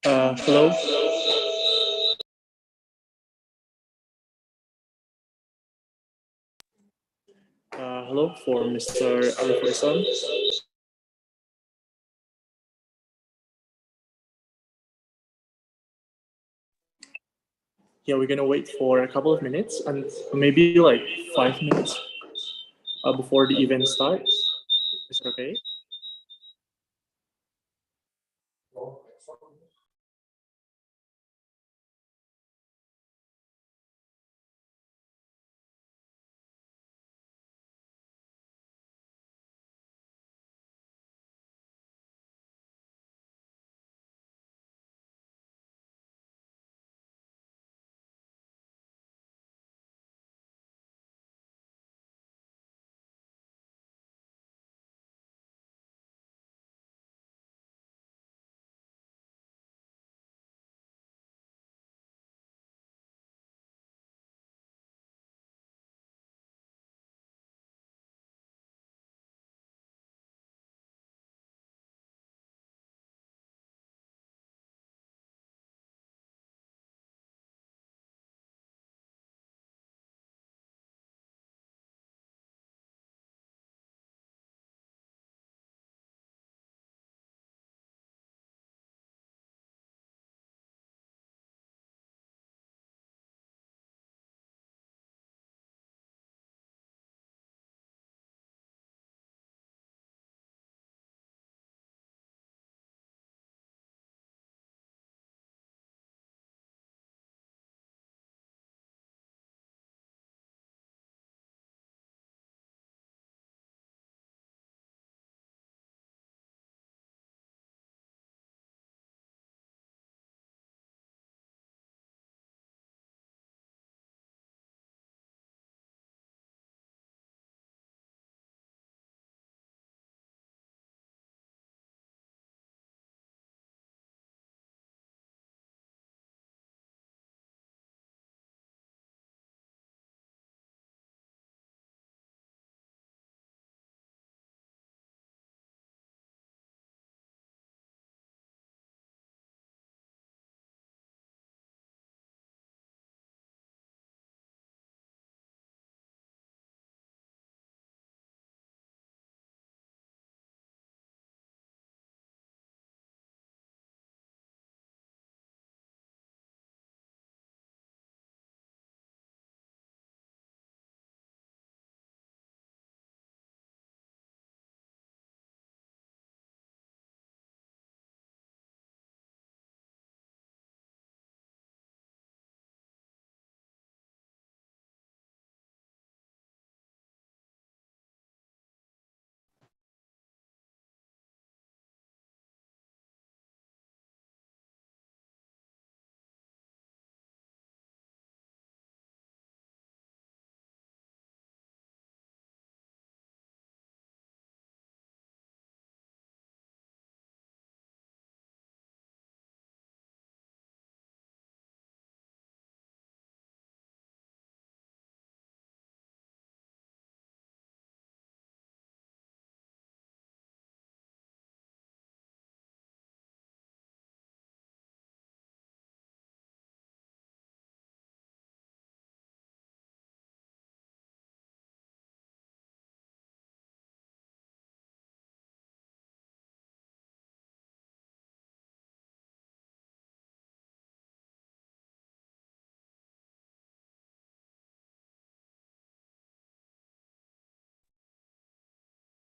Hello. Hello for Mr. Arif Faisal. Yeah, we're gonna wait for a couple of minutes and maybe like 5 minutes before the event starts. Is it okay?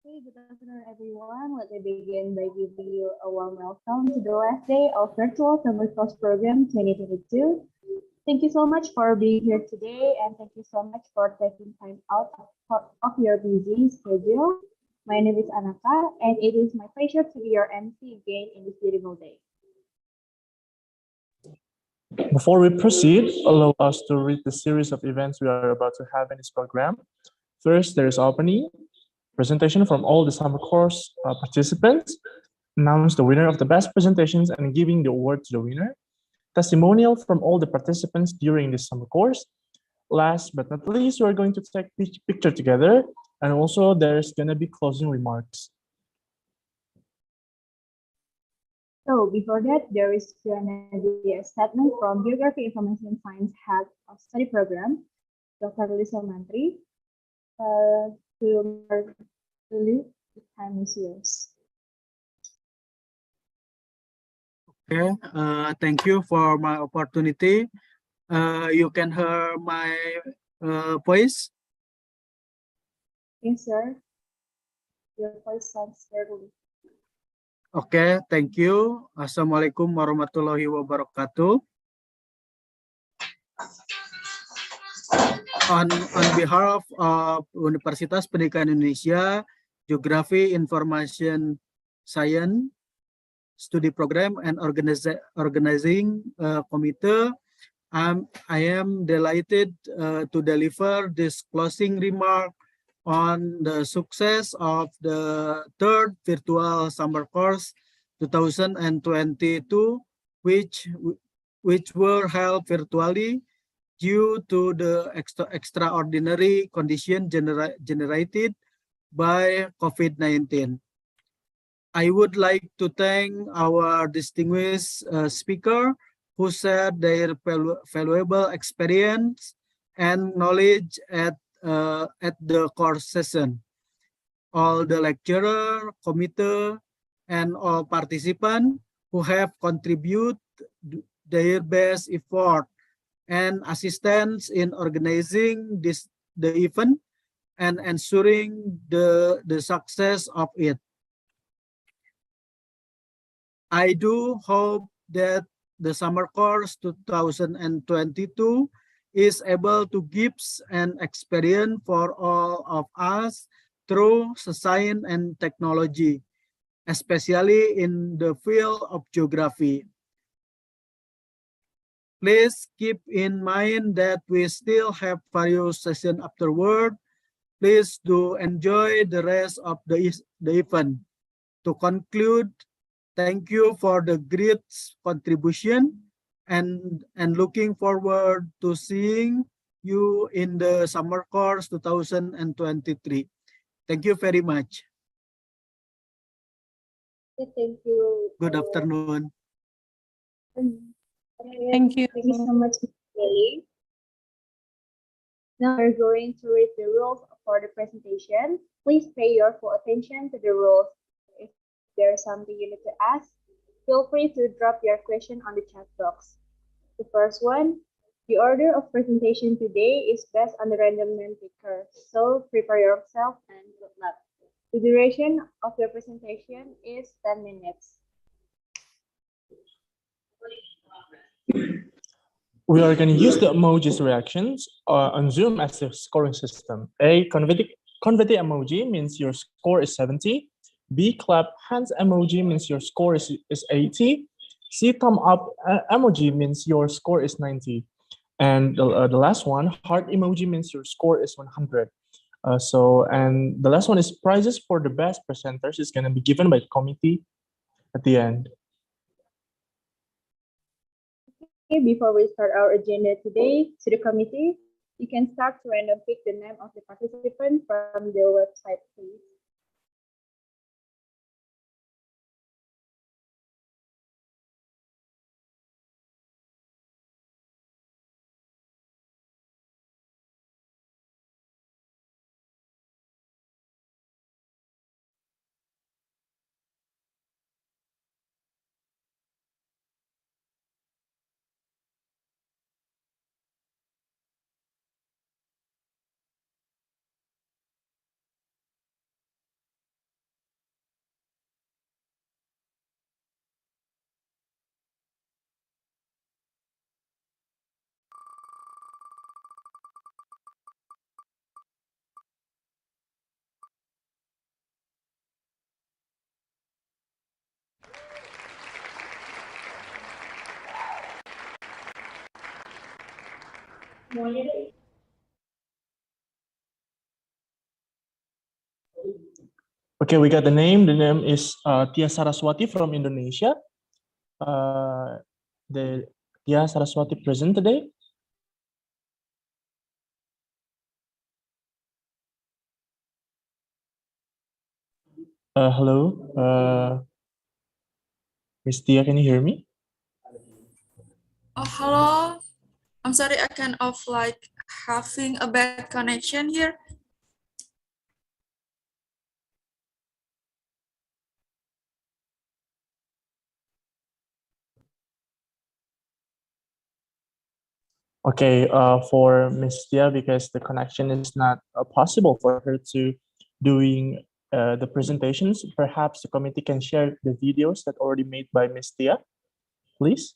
Hey, good afternoon, everyone. Let me begin by giving you a warm welcome to the last day of Virtual Summer Course Program 2022. Thank you so much for being here today, and thank you so much for taking time out of your busy schedule. My name is Anaka, and it is my pleasure to be your MC again in this beautiful day. Before we proceed, allow us to read the series of events we are about to have in this program. First, there is opening, presentation from all the summer course participants, announce the winner of the best presentations and giving the award to the winner, testimonial from all the participants during this summer course. Last but not least, we're going to take picture together, and also there's gonna be closing remarks. So before that, there is going to be a statement from Geography Information Science Head of Study Program, Dr. Lisa Mantri. To Lily, the time is yours. Okay, thank you for my opportunity. You can hear my voice. Yes, sir. Your voice sounds clearly. Okay, thank you. Assalamualaikum warahmatullahi wabarakatuh. On behalf of Universitas Pendidikan Indonesia, Geography Information Science Study Program and Organizing Committee, I am delighted to deliver this closing remark on the success of the third virtual summer course 2022, which were held virtually due to the extraordinary condition generated by COVID-19. I would like to thank our distinguished speaker who shared their valuable experience and knowledge at the course session. All the lecturer, committee, and all participants who have contributed their best effort and assistance in organizing the event and ensuring the success of it. I do hope that the summer course 2022 is able to give an experience for all of us through science and technology, especially in the field of geography. Please keep in mind that we still have various sessions afterward. Please do enjoy the rest of the event. To conclude, thank you for the great contribution and looking forward to seeing you in the summer course 2023. Thank you very much. Thank you. Good afternoon. Thank you. Thank you so much, Lily. Now we're going to read the rules for the presentation. Please pay your full attention to the rules. If there's something you need to ask, feel free to drop your question on the chat box. The first one, the order of presentation today is based on the random name picker, so prepare yourself and good luck. The duration of your presentation is 10 minutes. We are going to use the emojis reactions on Zoom as a scoring system. A, confetti emoji means your score is 70. B, clap hands emoji means your score is 80. C, thumb up emoji means your score is 90. And the last one, heart emoji means your score is 100. And the last one is prizes for the best presenters is going to be given by the committee at the end. Okay, before we start our agenda today, to the committee, you can start to random pick the name of the participant from the website, please. Okay, we got the name. The name is Tia Saraswati from Indonesia. The Tia Saraswati present today. Hello. Miss Tia, can you hear me? Oh, hello. I'm sorry, I kind of like having a bad connection here. Okay, for Miss Tia, because the connection is not possible for her to doing the presentations, perhaps the committee can share the videos that already made by Miss Tia, please.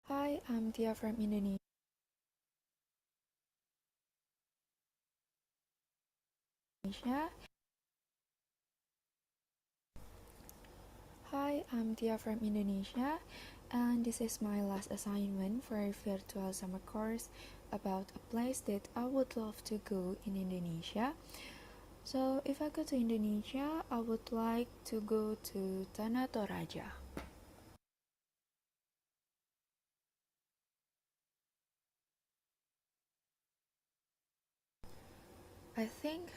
Hi, I'm Tia from Indonesia. Hi, I'm Tia from Indonesia, and this is my last assignment for a virtual summer course about a place that I would love to go in Indonesia. So, if I go to Indonesia, I would like to go to Tanah Toraja. I think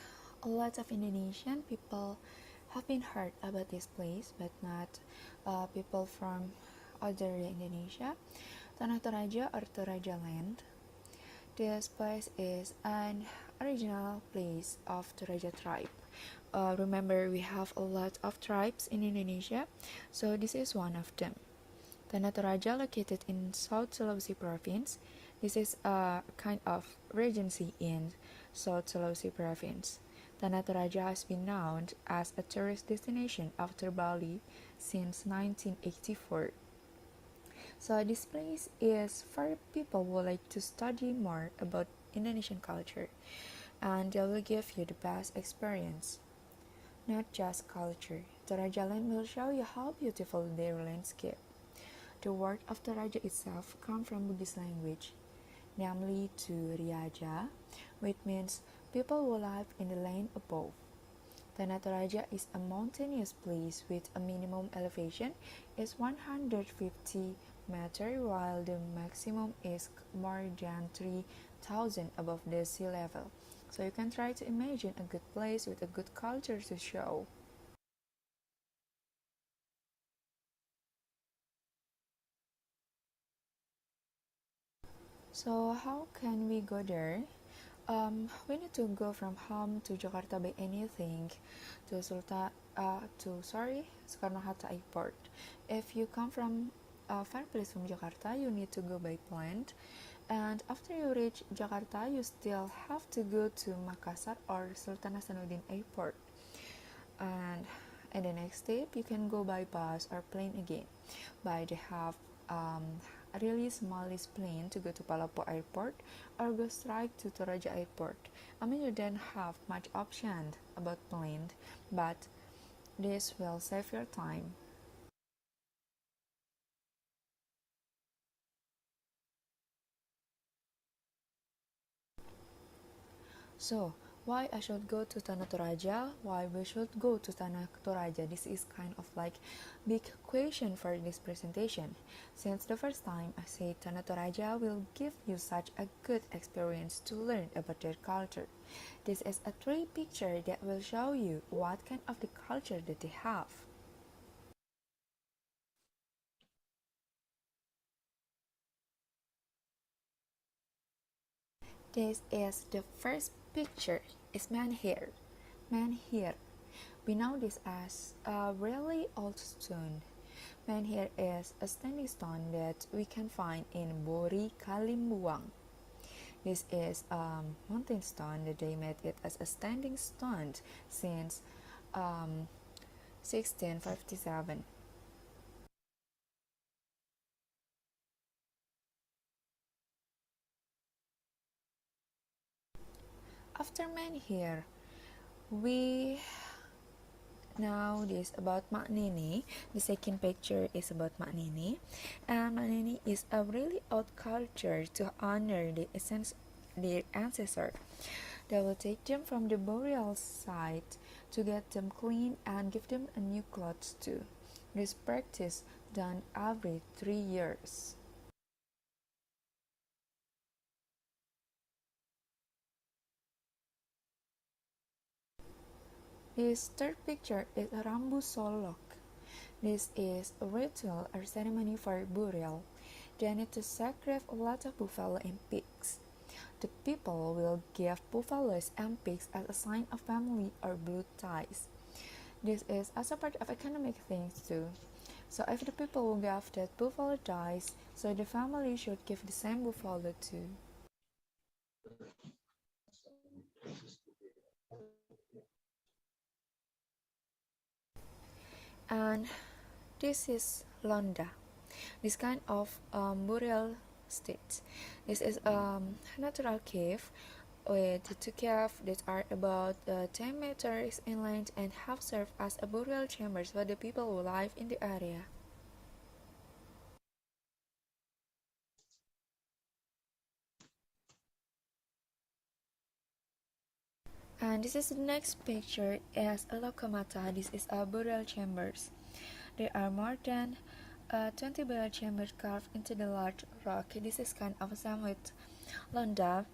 a lot of Indonesian people have been heard about this place, but not people from other Indonesia. Tanah Toraja or Toraja Land. This place is an original place of Toraja tribe. Remember, we have a lot of tribes in Indonesia, so this is one of them. Tanah Toraja, located in South Sulawesi Province. This is a kind of regency in South Sulawesi Province. Tanah Toraja has been known as a tourist destination after Bali since 1984. So this place is for people who like to study more about Indonesian culture, and they will give you the best experience. Not just culture, Toraja Land will show you how beautiful their landscape. The word of Toraja itself comes from Buddhist language, namely Turiaja, which means people who live in the land above. Tanah Toraja is a mountainous place with a minimum elevation is 150 meters, while the maximum is more than 3,000 above the sea level. So you can try to imagine a good place with a good culture to show. So how can we go there? We need to go from home to Jakarta by anything to Soekarno Hatta Airport. If you come from a far place from Jakarta, you need to go by plane. And after you reach Jakarta, you still have to go to Makassar or Sultan Hasanuddin Airport. And in the next step, you can go by bus or plane again. But they have a really smallest plane to go to Palapo Airport or go straight to Toraja Airport. I mean, you don't have much option about plane, but this will save your time. So, why I should go to Tanah Toraja? Why we should go to Tanah Toraja? This is kind of like big question for this presentation. Since the first time I say Tanah Toraja will give you such a good experience to learn about their culture. This is a 3 picture that will show you what kind of the culture that they have. This is the first picture. Is man here. Man here. We know this as a really old stone. Man here is a standing stone that we can find in Bori Kalimbuang. This is a mountain stone that they made it as a standing stone since 1657. After man here, we now this about Mak Nini. The second picture is about Mak Nini, and Mak Nini is a really old culture to honor the essence their ancestor. They will take them from the burial site to get them clean and give them a new clothes too. This practice done every 3 years. This third picture is Rambu Solok. This is a ritual or ceremony for burial. They need to sacrifice a lot of buffalo and pigs. The people will give buffaloes and pigs as a sign of family or blood ties. This is also part of economic things too. So if the people will give that buffalo dies, so the family should give the same buffalo too. And this is Londa. This kind of burial state. This is a natural cave with two caves that are about 10 meters in length and have served as a burial chambers for the people who live in the area. And this is the next picture as a Lokomata. This is a burial chambers. There are more than 20 burial chambers carved into the large rock. This is kind of same with Londa.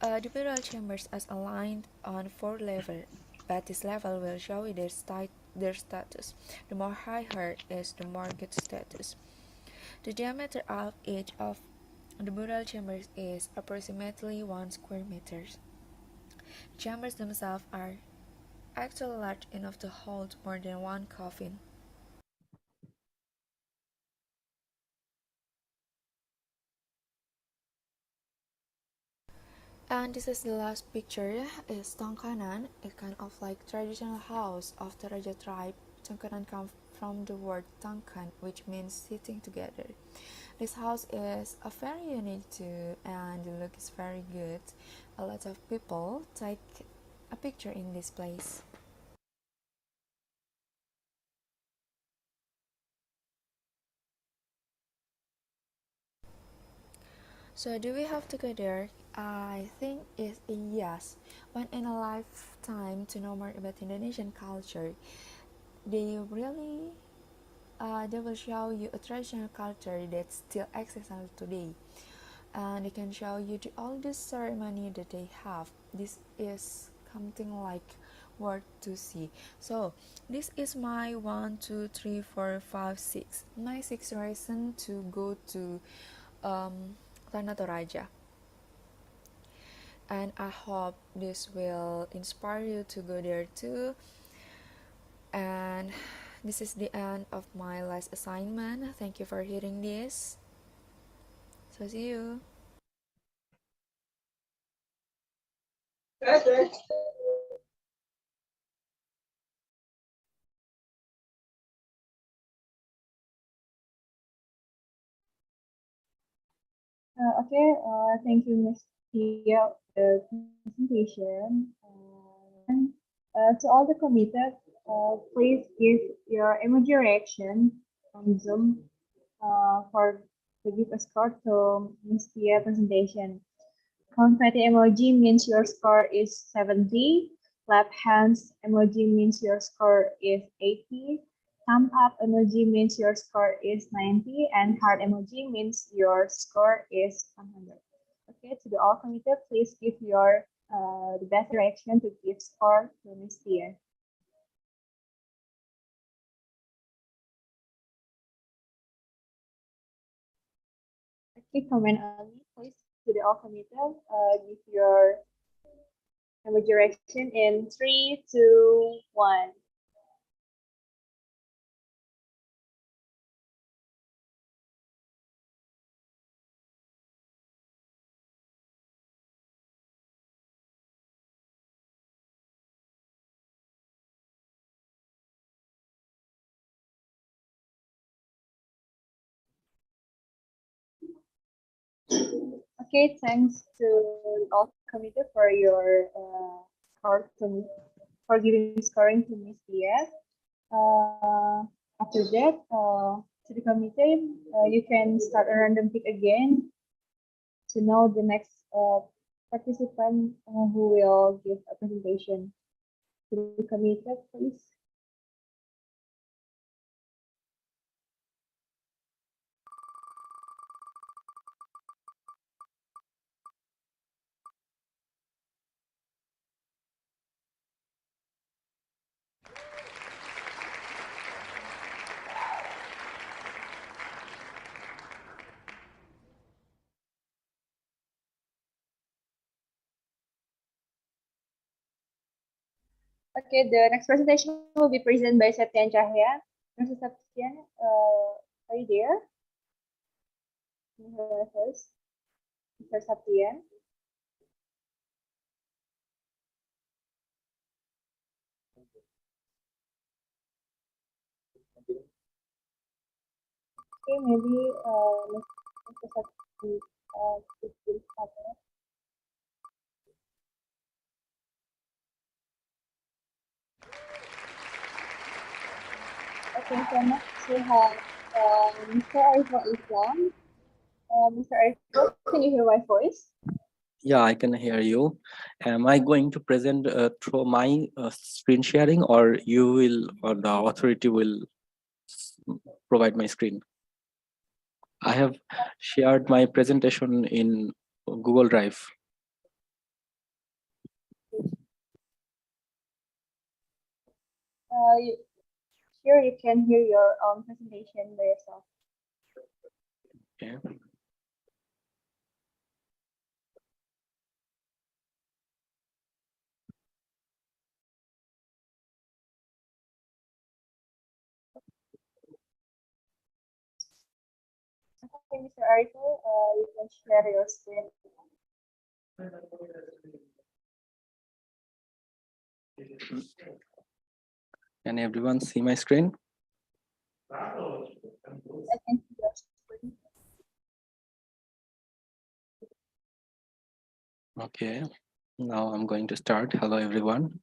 The burial chambers are aligned on 4 levels, but this level will show you their status. The more higher is, the more good status. The diameter of each of the burial chambers is approximately 1 square meters. The chambers themselves are actually large enough to hold more than 1 coffin. And this is the last picture, is Tongkanan, a kind of like traditional house of the Raja tribe. Tongkanan comes from the word Tongkan, which means sitting together. This house is a very unique too, and the look is very good. A lot of people take a picture in this place. So do we have to go there? I think it's a yes. One in a lifetime to know more about Indonesian culture. They really they will show you a traditional culture that still exists until today. And they can show you all the ceremony that they have. This is something like worth to see. So this is my 1, 2, 3, 4, 5, 6. My 6 reason to go to Tanah Toraja. And I hope this will inspire you to go there too. And this is the end of my last assignment. Thank you for hearing this. So see you. Thank you, Ms. Tia, for the presentation. To all the committed, please give your emoji reaction on Zoom for to give a score to Ms. Tia presentation. Confetti emoji means your score is 70. Clap hands emoji means your score is 80. Thumb up emoji means your score is 90. And heart emoji means your score is 100. Okay, to the all committed, please give your the best reaction to give score to Miss Tia. Okay, comment on me, please. To the all committed, give your emoji reaction in 3, 2, 1. Okay, thanks to all committee for your score to me, for giving scoring to Miss Tia. After that, to the committee, you can start a random pick again to know the next participant who will give a presentation. To the committee, please. Okay, the next presentation will be presented by Septian Cahya. Mr. Septian, are you there? Can you hear my voice? Mr. Septian? Okay, maybe Mr. Septian will start. Okay, so next we have Mr. Ariful Islam. Mr. Ariful, can you hear my voice? Yeah, I can hear you. Am I going to present through my screen sharing, or you will, or the authority will provide my screen? I have shared my presentation in Google Drive. Here you can hear your presentation by yourself. Okay. Okay, Mr. Ariful, you can share your screen. Can everyone see my screen? I can see your screen. Okay, now I'm going to start. Hello, everyone.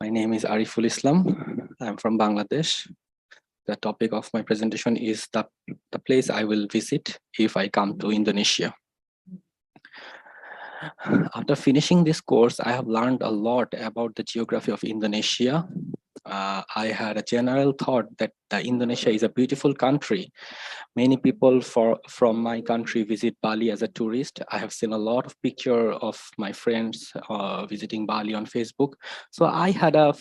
My name is Ariful Islam. I'm from Bangladesh. The topic of my presentation is the place I will visit if I come to Indonesia. After finishing this course, I have learned a lot about the geography of Indonesia. I had a general thought that Indonesia is a beautiful country. Many people from my country visit Bali as a tourist. I have seen a lot of pictures of my friends visiting Bali on Facebook. So I had a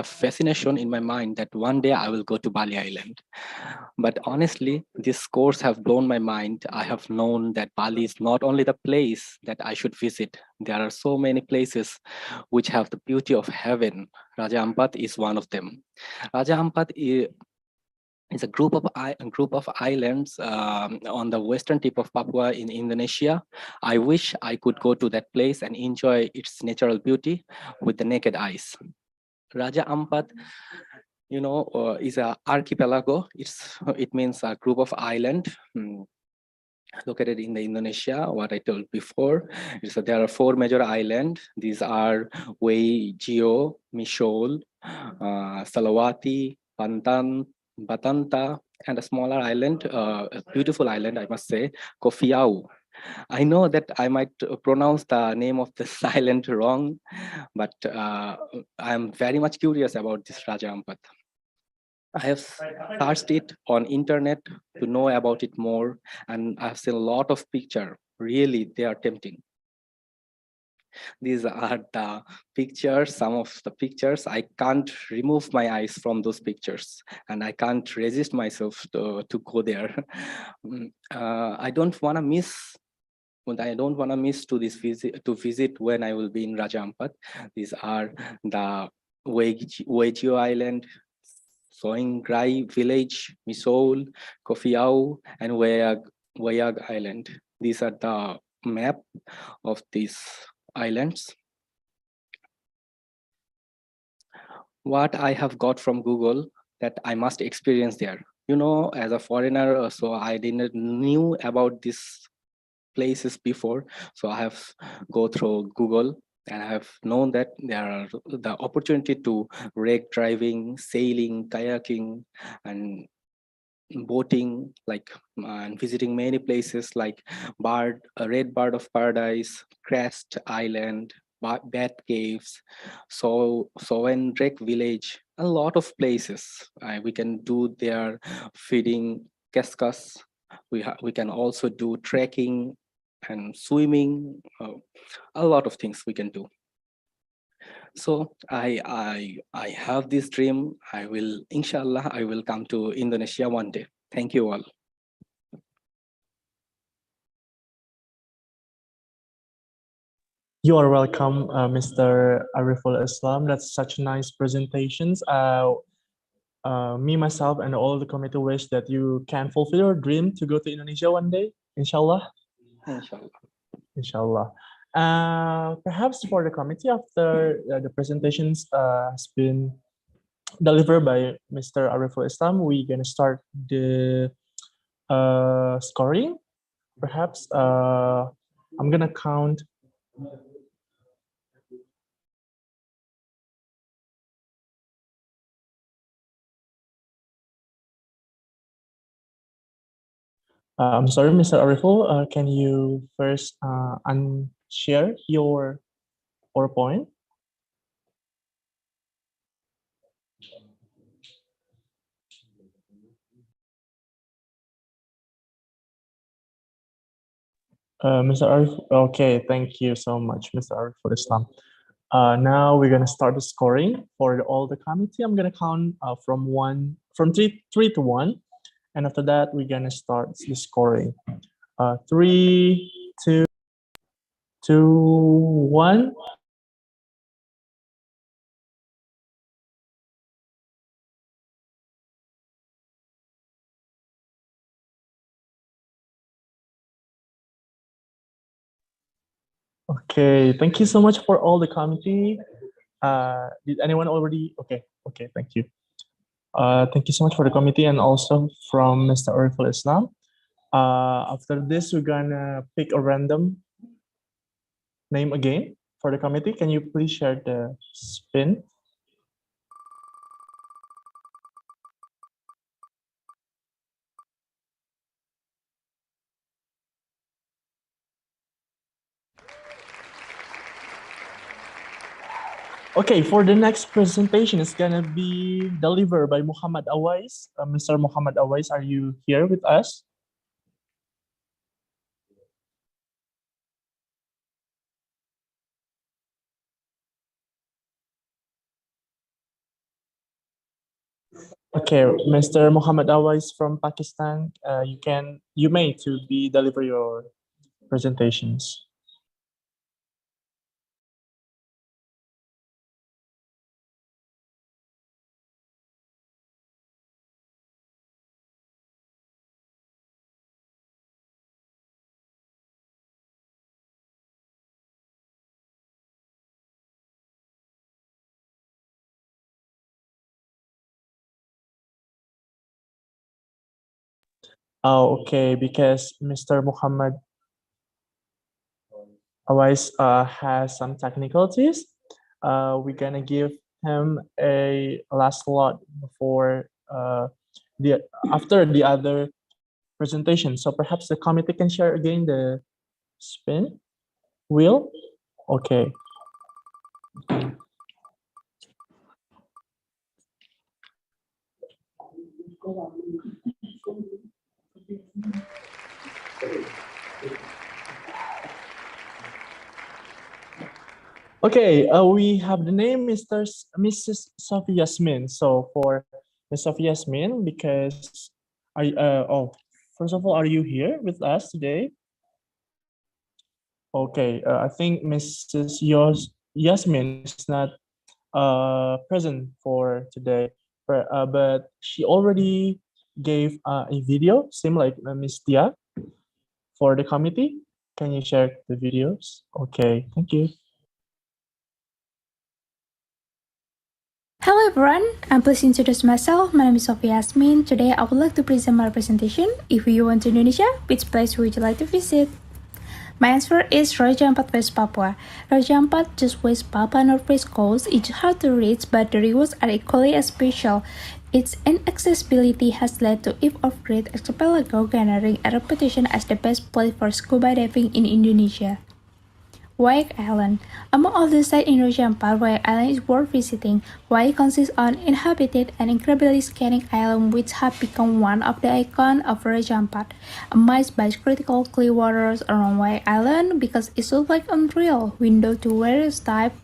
fascination in my mind that one day I will go to Bali Island. But honestly, this course have blown my mind. I have known that Bali is not only the place that I should visit. There are so many places which have the beauty of heaven. Raja Ampat is one of them. Raja Ampat is a group of islands on the western tip of Papua in Indonesia. I wish I could go to that place and enjoy its natural beauty with the naked eyes. Raja Ampat, is a archipelago. It means a group of island located in the Indonesia. What I told before is that there are 4 major islands. These are Wei Jio, Mishol, Salawati, Pantan, Batanta, and a smaller island, a beautiful island, I must say, Kofiau. I know that I might pronounce the name of this island wrong, but I'm very much curious about this Raja Ampat. I have searched it on internet to know about it more, and I've seen a lot of pictures. Really, they are tempting. These are the pictures, some of the pictures. I can't remove my eyes from those pictures, and I can't resist myself to go there. I don't want to miss to visit when I will be in Raja Ampat. These are the Wejio Island, Soingrai village, Misol, Kofiau, and Wayag Island. These are the map of these islands. What I have got from Google that I must experience there. As a foreigner, so I didn't knew about these places before. So I have go through Google, and I have known that there are the opportunity to wreck driving, sailing, kayaking, and boating, and visiting many places like Red Bird of Paradise, Crest Island, Bat Caves, Sowendrek Village, a lot of places. We can do there feeding Keskas. We can also do trekking and swimming, a lot of things we can do. So I have this dream. Inshallah, I will come to Indonesia one day. Thank you all. You are welcome, Mr. Ariful Islam. That's such nice presentations. Me, myself, and all the committee wish that you can fulfill your dream to go to Indonesia one day, inshallah. Inshallah. Inshallah. Perhaps for the committee, after the presentations has been delivered by Mr. Ariful Islam, we're gonna start the scoring. Perhaps I'm gonna count. I'm sorry, Mr. Ariful, can you first unshare your PowerPoint? Mr. Arif, okay, thank you so much, Mr. Ariful Islam. Now we're gonna start the scoring for all the committee. I'm gonna count from three to one, and after that we're gonna start the scoring. 3, 2, 1. Okay, thank you so much for all the committee. Did anyone already? Okay, thank you. Thank you so much for the committee and also from Mr. Ariful Islam. After this, we're gonna pick a random name again for the committee. Can you please share the spin? Okay, for the next presentation, it's gonna be delivered by Muhammad Awais. Mr. Muhammad Awais, are you here with us? Okay, Mr. Muhammad Awais from Pakistan, you may to be deliver your presentations. Oh, okay, because Mr. Muhammad Awais has some technicalities. We're gonna give him a last slot before after the other presentation. So perhaps the committee can share again the spin wheel. Okay. Okay, we have the name Mrs. Sophie Yasmin. So for Ms. Sophie Yasmin, because first of all, are you here with us today? Okay, I think Mrs. Yasmin is not present for today, but she already gave a video, same like Ms. Tia, for the committee. Can you share the videos? Okay, thank you. Hello everyone, I'm pleased to introduce myself. My name is Sophie Yasmin. Today I would like to present my presentation. If you went to Indonesia, which place would you like to visit? My answer is Raja Ampat, West Papua. Raja Ampat, just West Papua Northwest coast, is hard to reach, but the rewards are equally as special. Its inaccessibility has led to Eve of Great Archipelago garnering a reputation as the best place for scuba diving in Indonesia. Waiak Island. Among all the sites in Raja Ampat, Waiak Island is worth visiting. Waiak consists of an uninhabited and incredibly scenic island which have become one of the icons of Raja Ampat, amazed by critical clear waters around Waiak Island because it looks like unreal window to various types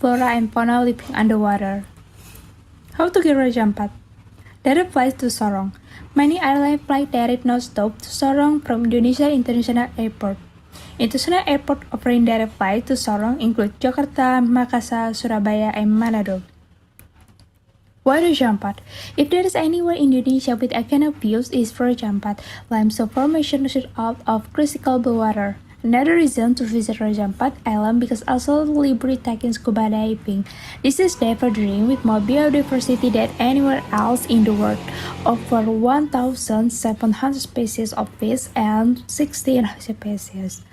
flora and fauna living underwater. How to get Raja Ampat? Direct flights to Sorong. Many airline flights direct non-stop to Sorong from Indonesia International Airport. International airports offering direct flights to Sorong include Jakarta, Makassar, Surabaya, and Manado. Why Raja Ampat? If there is anywhere in Indonesia with iconic views, it's Raja Ampat. Limestone formation shoot out of crystal blue water. Another reason to visit Raja Ampat Island because absolutely breathtaking scuba diving. This is never dream with more biodiversity than anywhere else in the world. Over 1,700 species of fish and 16 species.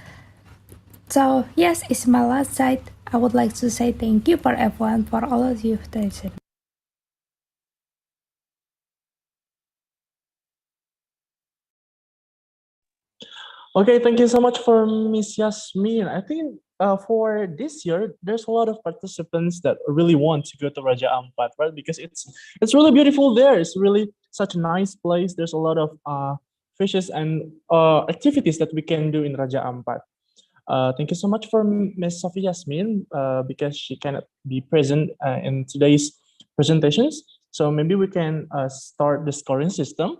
So yes, it's my last slide. I would like to say thank you for everyone, for all of you who listened. Okay, thank you so much for Miss Yasmin. I think for this year, there's a lot of participants that really want to go to Raja Ampat, right? Because it's really beautiful there. It's really such a nice place. There's a lot of fishes and activities that we can do in Raja Ampat. Thank you so much for Miss Sophie Yasmin because she cannot be present in today's presentations. So maybe we can start the scoring system.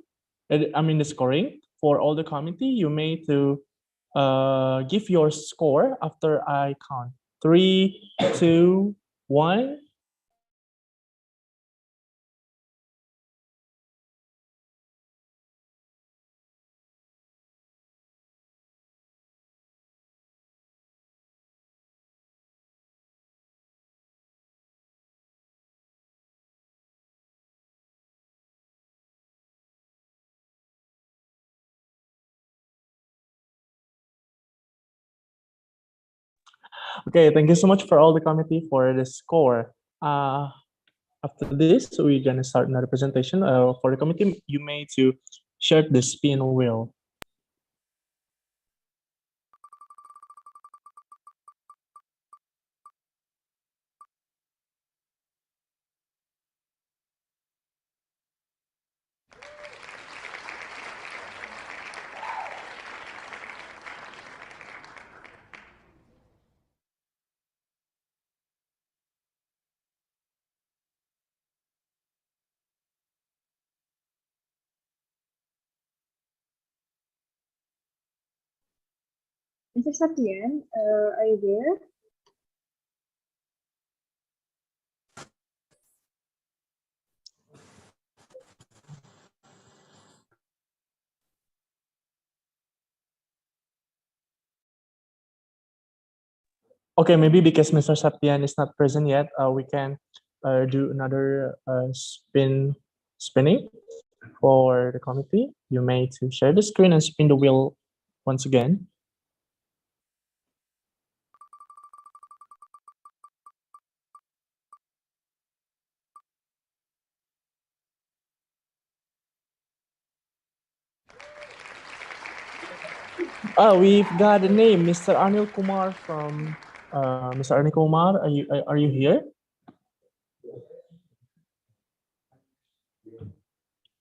The scoring for all the committee. You may to give your score after I count 3, 2, 1. Okay, thank you so much for all the committee for the score. After this, we're gonna start another presentation. For the committee, you may to share the spin wheel. Mr. Satyan, are you there? Okay, maybe because Mr. Satyan is not present yet, we can do another spinning for the committee. You may to share the screen and spin the wheel once again. Oh, we've got a name, Mr. Anil Kumar from Mr. Anil Kumar. Are you here?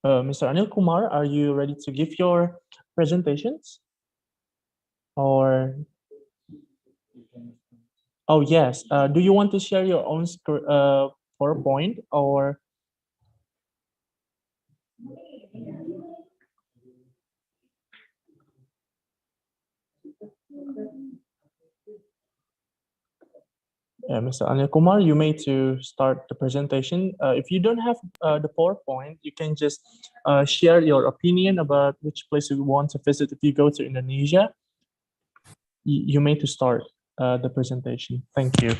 Mr. Anil Kumar, are you ready to give your presentations? Or oh yes, do you want to share your own PowerPoint or? Mr. Anil Kumar, you may to start the presentation. If you don't have the PowerPoint, you can just share your opinion about which place you want to visit. If you go to Indonesia, you may to start the presentation. Thank you.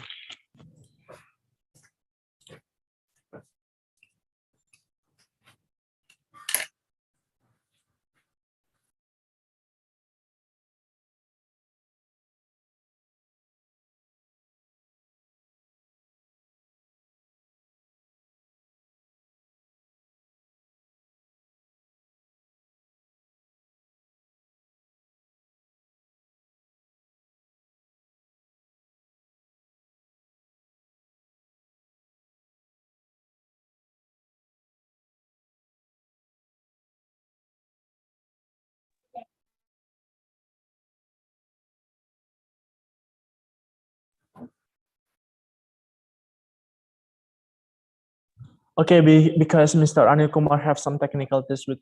Okay, because Mr. Anil Kumar have some technical issues with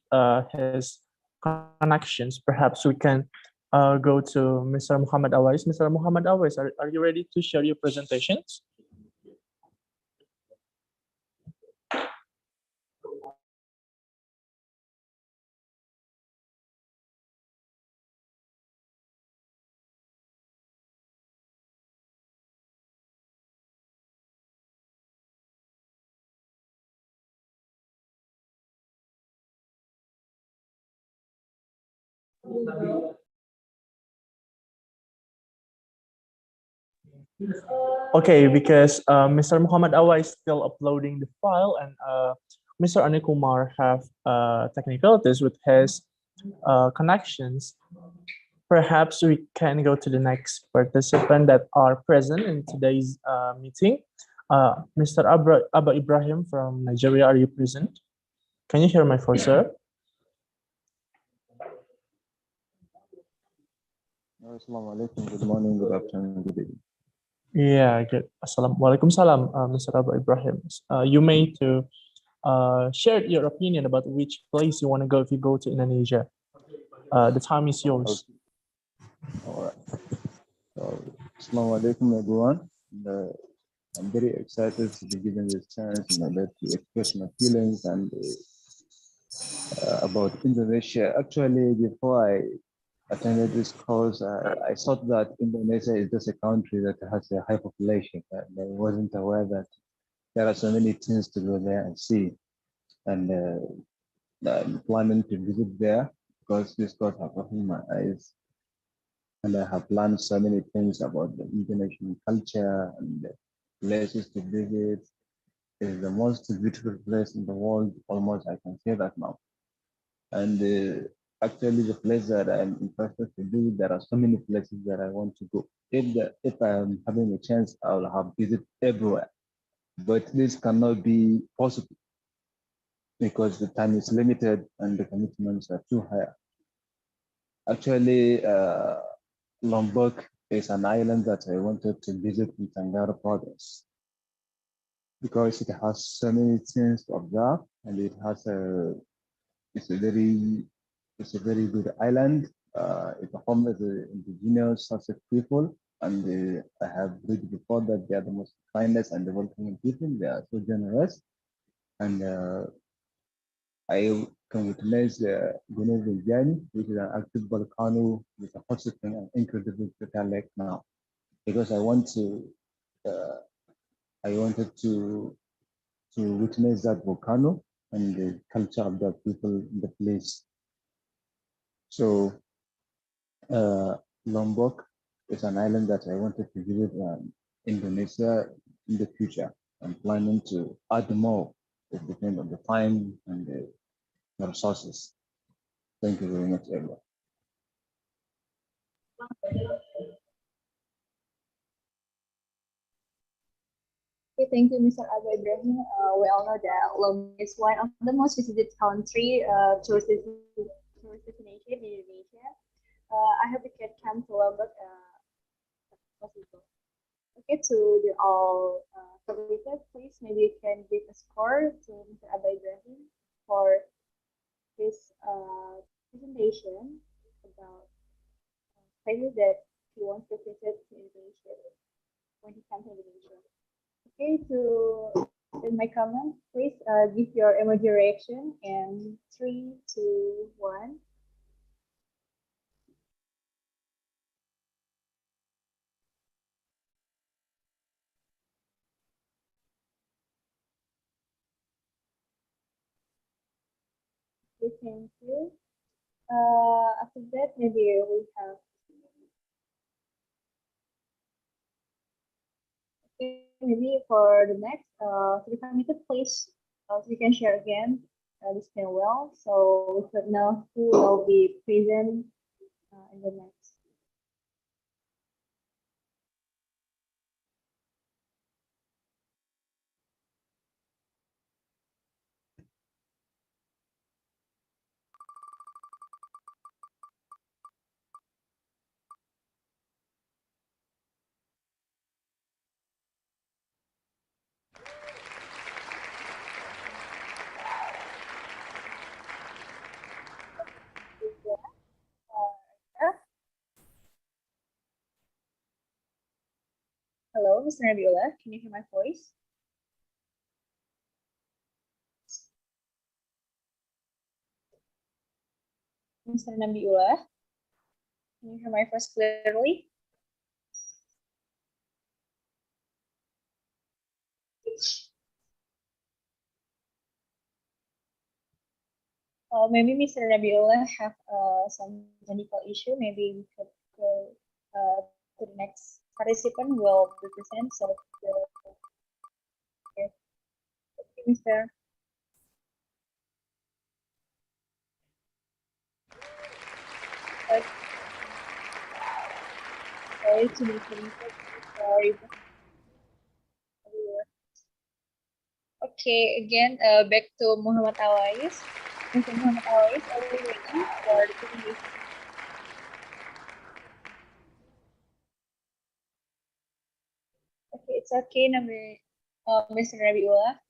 his connections, perhaps we can go to Mr. Muhammad Awais. Mr. Muhammad Awais, are you ready to share your presentations? Okay, because Mr. Muhammad Awais is still uploading the file, and Mr. Anikumar have technicalities with his connections. Perhaps we can go to the next participant that are present in today's meeting. Mr. Abba Ibrahim from Nigeria, are you present? Can you hear my voice, sir? Assalamu alaikum. Good morning, good afternoon, good evening. Yeah, good. Assalamualaikum salam, Mr. Abba Ibrahim. You may to share your opinion about which place you want to go if you go to Indonesia. The time is yours. All right. So, Assalamu alaikum, everyone. And, I'm very excited to be given this chance to express my feelings and about Indonesia. Actually, before I attended this course, I thought that Indonesia is just a country that has a high population. And I wasn't aware that there are so many things to go there and see. And I'm planning to visit there because this course has opened my eyes. And I have learned so many things about the Indonesian culture and the places to visit. It is the most beautiful place in the world, almost I can say that now. And actually the place that I'm interested to do, there are so many places that I want to go. If I'm having a chance, I will have visit everywhere. But this cannot be possible because the time is limited and the commitments are too high. Actually, Lombok is an island that I wanted to visit in Tangara province because it has so many things to observe and it has it's a very good island. It's a home of the indigenous Sussex people, and I have read before that they are the most kindest and the welcoming people. They are so generous, and I can witness Gunung Rinjani, which is an active volcano with a hot spring and incredible crater lake now. Because I wanted to witness that volcano and the culture of the people in the place. So Lombok is an island that I wanted to visit Indonesia in the future. I'm planning to add more. It depends on the time and the resources. Thank you very much, everyone. Okay, thank you, Mr. Abba Ibrahim. We all know that Lombok is one of the most visited country tourist destination in Indonesia. I hope we can come to Lombok possible. Okay, to the all completed, please maybe you can give a score to Mr. Abba Ibrahim for his presentation about places that he wants to visit in Indonesia when he comes to Indonesia. Okay, to in my comment, please give your emoji reaction in 3, 2, 1. Okay, thank you. After that, maybe we have. Okay, maybe for the next, to the committed, please, so you can share again this well, so we could know who will be present in the next. Hello, Mr. Nabiola, can you hear my voice? Mr. Nabiola, can you hear my voice clearly? Maybe Mr. Nabiola have some technical issue. Maybe we could go to the next participant will represent. So, okay, Mr. Sorry to be connected. Sorry. Okay, again, back to Muhammad Awais. Mr. Muhammad Awais, are we waiting for the presentation? Okay, it's okay, Mr. Rabiullah.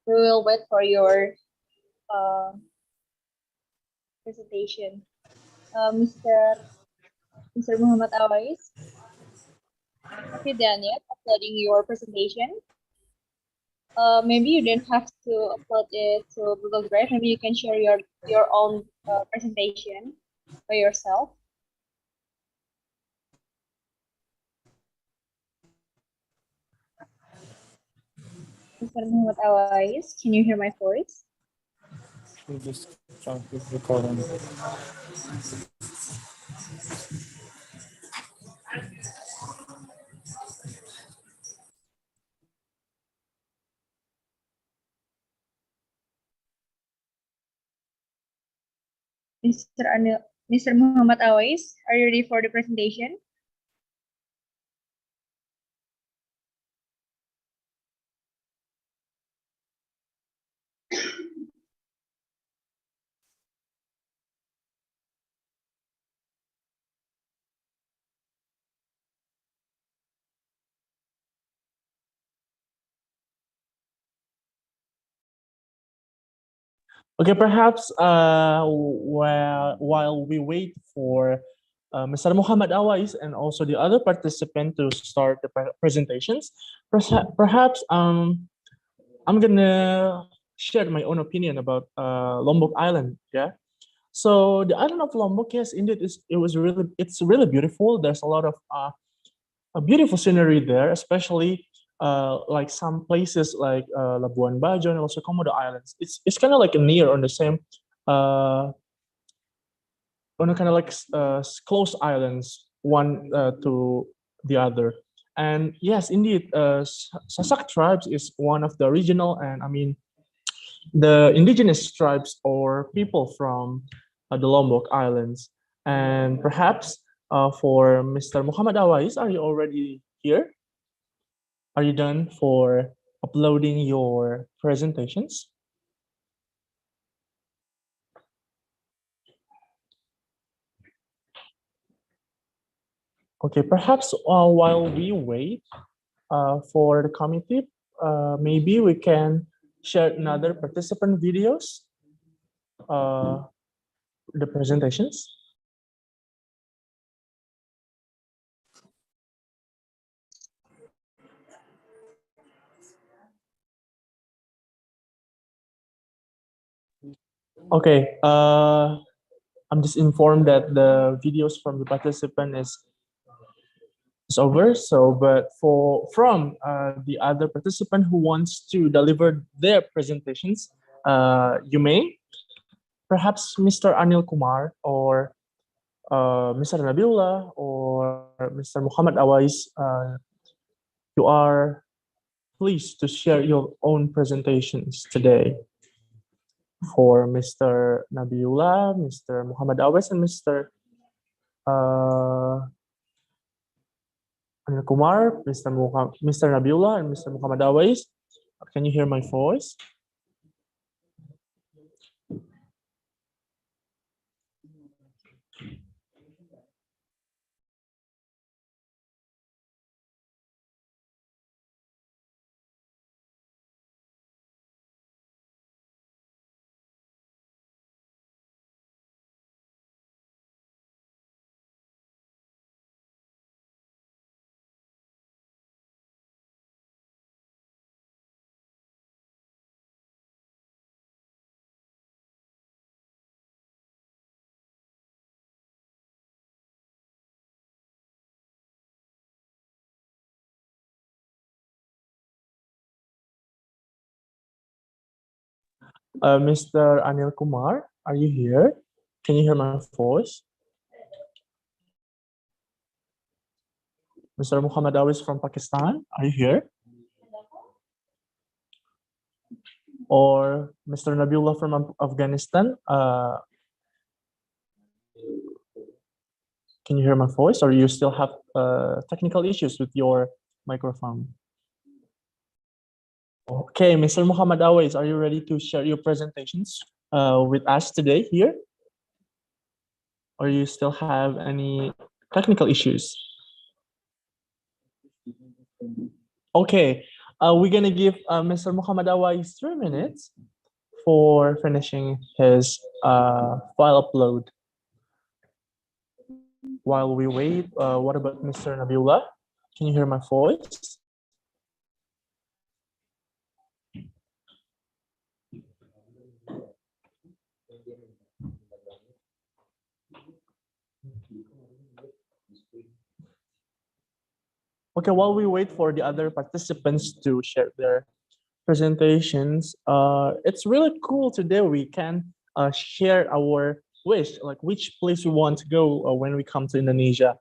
We will wait for your uh, presentation. Mr. Muhammad Awais, have you done yet uploading your presentation? Maybe you don't have to upload it to Google Drive. Maybe you can share your own presentation by yourself. Mr. Muhammad Awais, can you hear my voice? Just trying to recording. Mr. Muhammad Awais, are you ready for the presentation? Okay, perhaps while we wait for Mr. Muhammad Awais and also the other participant to start the presentations, perhaps I'm gonna share my own opinion about Lombok Island. Yeah. So the island of Lombok, yes, indeed, it's really beautiful. There's a lot of a beautiful scenery there, especially like some places like Labuan Bajo and also Komodo Islands. It's kind of like near on the same uh, on a kind of like close islands one to the other. And yes, indeed, Sasak tribes is one of the regional and I mean the indigenous tribes or people from the Lombok Islands. And perhaps for Mr. Muhammad Awais, are you already here? Are you done for uploading your presentations? Okay, perhaps while we wait for the committee, maybe we can share another participant videos, uh, the presentations. Okay, I'm just informed that the videos from the participant is over. So, but from the other participant who wants to deliver their presentations, you may. Perhaps Mr. Anil Kumar or Mr. Nabila or Mr. Muhammad Awais, you are pleased to share your own presentations today for Mr. Nabila, Mr. Muhammad Awais, and Mr. Anil Kumar, Mr. Nabila, and Mr. Muhammad Awais. Can you hear my voice? Mr. Anil Kumar, are you here? Can you hear my voice? Mr. Muhammad Awis from Pakistan, are you here? Or Mr. Nabiullah from Afghanistan, can you hear my voice, or you still have technical issues with your microphone? Okay, Mr. Muhammad Awais, are you ready to share your presentations with us today here? Or you still have any technical issues? Okay, we're gonna give Mr. Muhammad Awais 3 minutes for finishing his file upload. While we wait, what about Mr. Nabiullah? Can you hear my voice? Okay, while we wait for the other participants to share their presentations, it's really cool today we can share our wish, like which place we want to go when we come to Indonesia.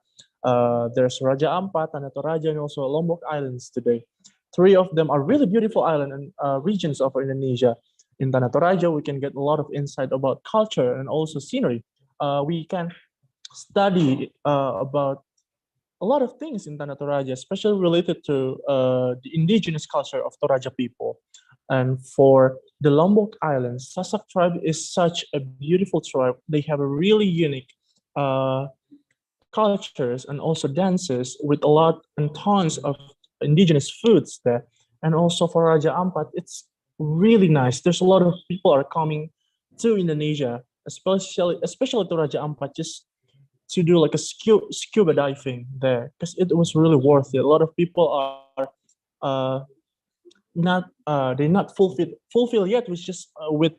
There's Raja Ampat, Tanah Toraja, and also Lombok Islands today. 3 of them are really beautiful island and regions of Indonesia. In Tanah Toraja, we can get a lot of insight about culture and also scenery. We can study about a lot of things in Tanah Toraja, especially related to the indigenous culture of Toraja people. And for the Lombok Islands, Sasak tribe is such a beautiful tribe. They have a really unique cultures and also dances with a lot and tons of indigenous foods there. And also for Raja Ampat, it's really nice. There's a lot of people are coming to Indonesia, especially to Raja Ampat, just to do like a scuba diving there, because it was really worth it. A lot of people are they're not fulfilled yet with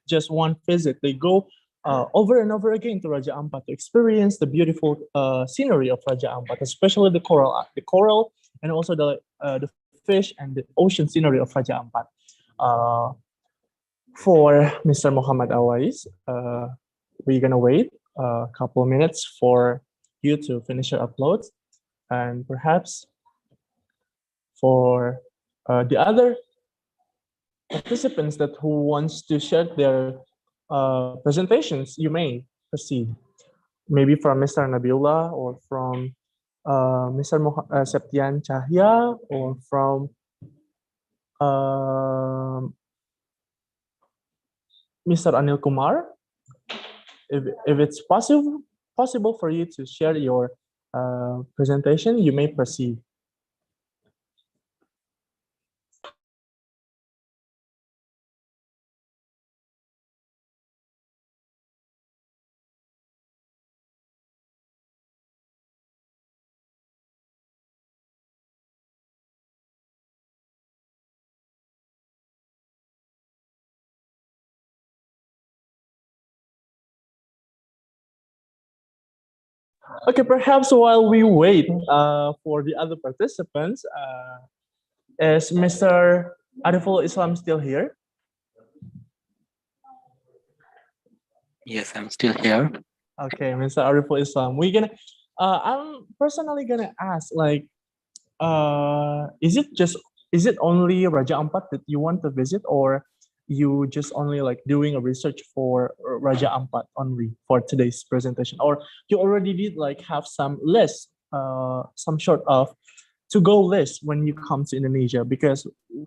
just one visit. They go over and over again to Raja Ampat to experience the beautiful scenery of Raja Ampat, especially the coral, and also the fish and the ocean scenery of Raja Ampat. For Mr. Muhammad Awais, we're gonna wait a couple of minutes for you to finish your uploads, and perhaps for the other participants who wants to share their presentations, you may proceed. Maybe from Mr. Nabiullah, or from Mr. Septian Cahya, or from Mr. Anil Kumar. If it's possible for you to share your presentation, you may proceed. Okay, perhaps while we wait for the other participants, is Mr. Ariful Islam still here? Yes, I'm still here. Okay, Mr. Ariful Islam, I'm personally gonna ask, like, is it only Raja Ampat that you want to visit, or you just only like doing a research for Raja Ampat only for today's presentation, or you already did like have some list, some sort of to-go list when you come to Indonesia? Because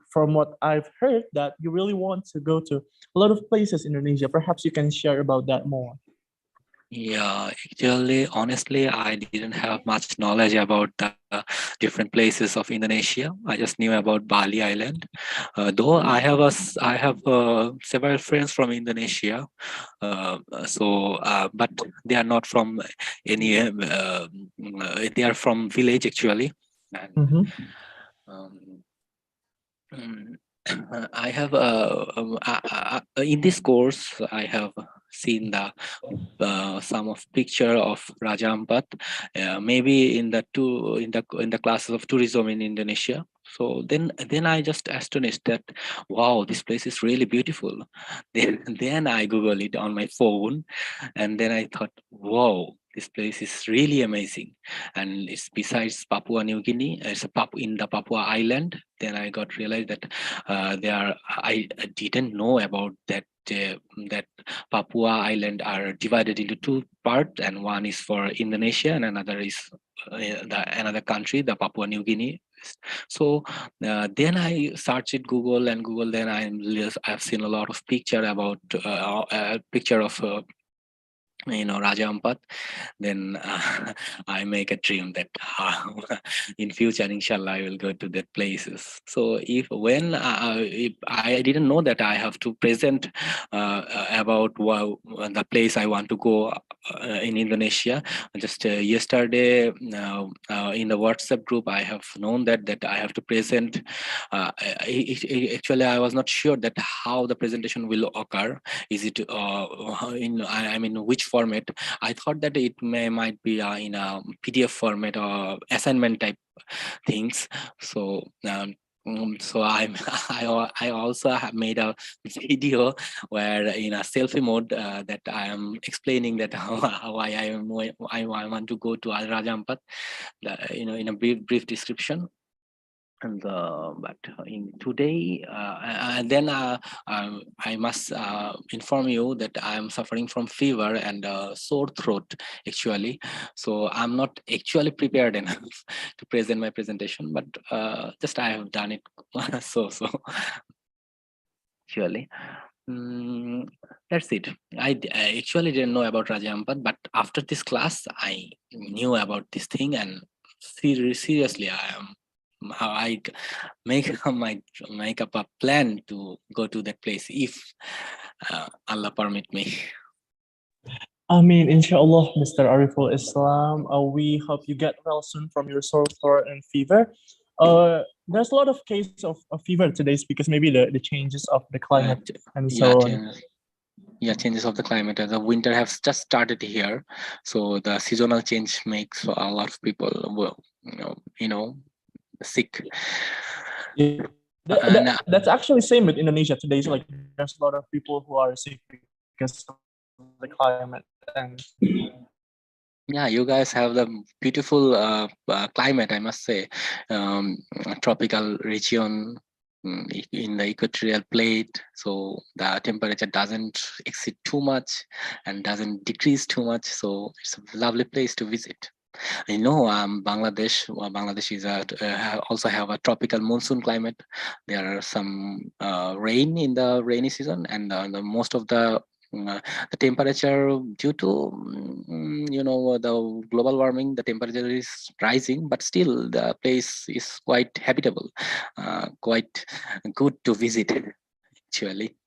from what I've heard, that you really want to go to a lot of places in Indonesia. Perhaps you can share about that more. Yeah, actually, honestly, I didn't have much knowledge about the different places of Indonesia. I just knew about Bali Island. Though I have several friends from Indonesia, but they are not from any. They are from village actually. And, I have in this course I have seen some of picture of Raja Ampat, maybe in the classes of tourism in Indonesia. So then I just astonished that, wow, this place is really beautiful. Then I Google it on my phone, and then I thought, wow, this place is really amazing. And it's besides Papua New Guinea, it's in the Papua Island. Then I got realized that I didn't know about that. That Papua Island are divided into two parts, and one is for Indonesia, and another is another country, the Papua New Guinea. So then I searched Google, and Google. Then I've seen a lot of picture about picture of Raja Ampat. Then I make a dream that in future, inshallah, I will go to that places. So if I didn't know that I have to present about the place I want to go in Indonesia. Just yesterday in the WhatsApp group, I have known that I have to present. Actually, I was not sure that how the presentation will occur. Is it in which format? I thought that it might be in a PDF format or assignment type things. So so I also have made a video where in a selfie mode that I am explaining that why I want to go to Raja Ampat, in a brief description. And but in today then I must inform you that I am suffering from fever and sore throat actually. So I'm not actually prepared enough to present my presentation, but just I have done it so actually. That's it. I actually didn't know about Raja Ampat, but after this class I knew about this thing, and seriously I make up a plan to go to that place if Allah permit me. I mean, inshallah, Mr. Ariful Islam, we hope you get well soon from your sore throat and fever. There's a lot of cases of fever today because maybe the changes of the climate and so on. Changes of the climate. The winter has just started here, so the seasonal change makes a lot of people sick. Yeah. That's actually same with Indonesia today. So like there's a lot of people who are sick because of the climate. And yeah, you guys have the beautiful climate, I must say. Tropical region in the equatorial plate, so the temperature doesn't exceed too much and doesn't decrease too much, so it's a lovely place to visit. I know Bangladesh is also have a tropical monsoon climate. There are some rain in the rainy season, and the most of the temperature due to the global warming, the temperature is rising, but still the place is quite habitable, quite good to visit actually.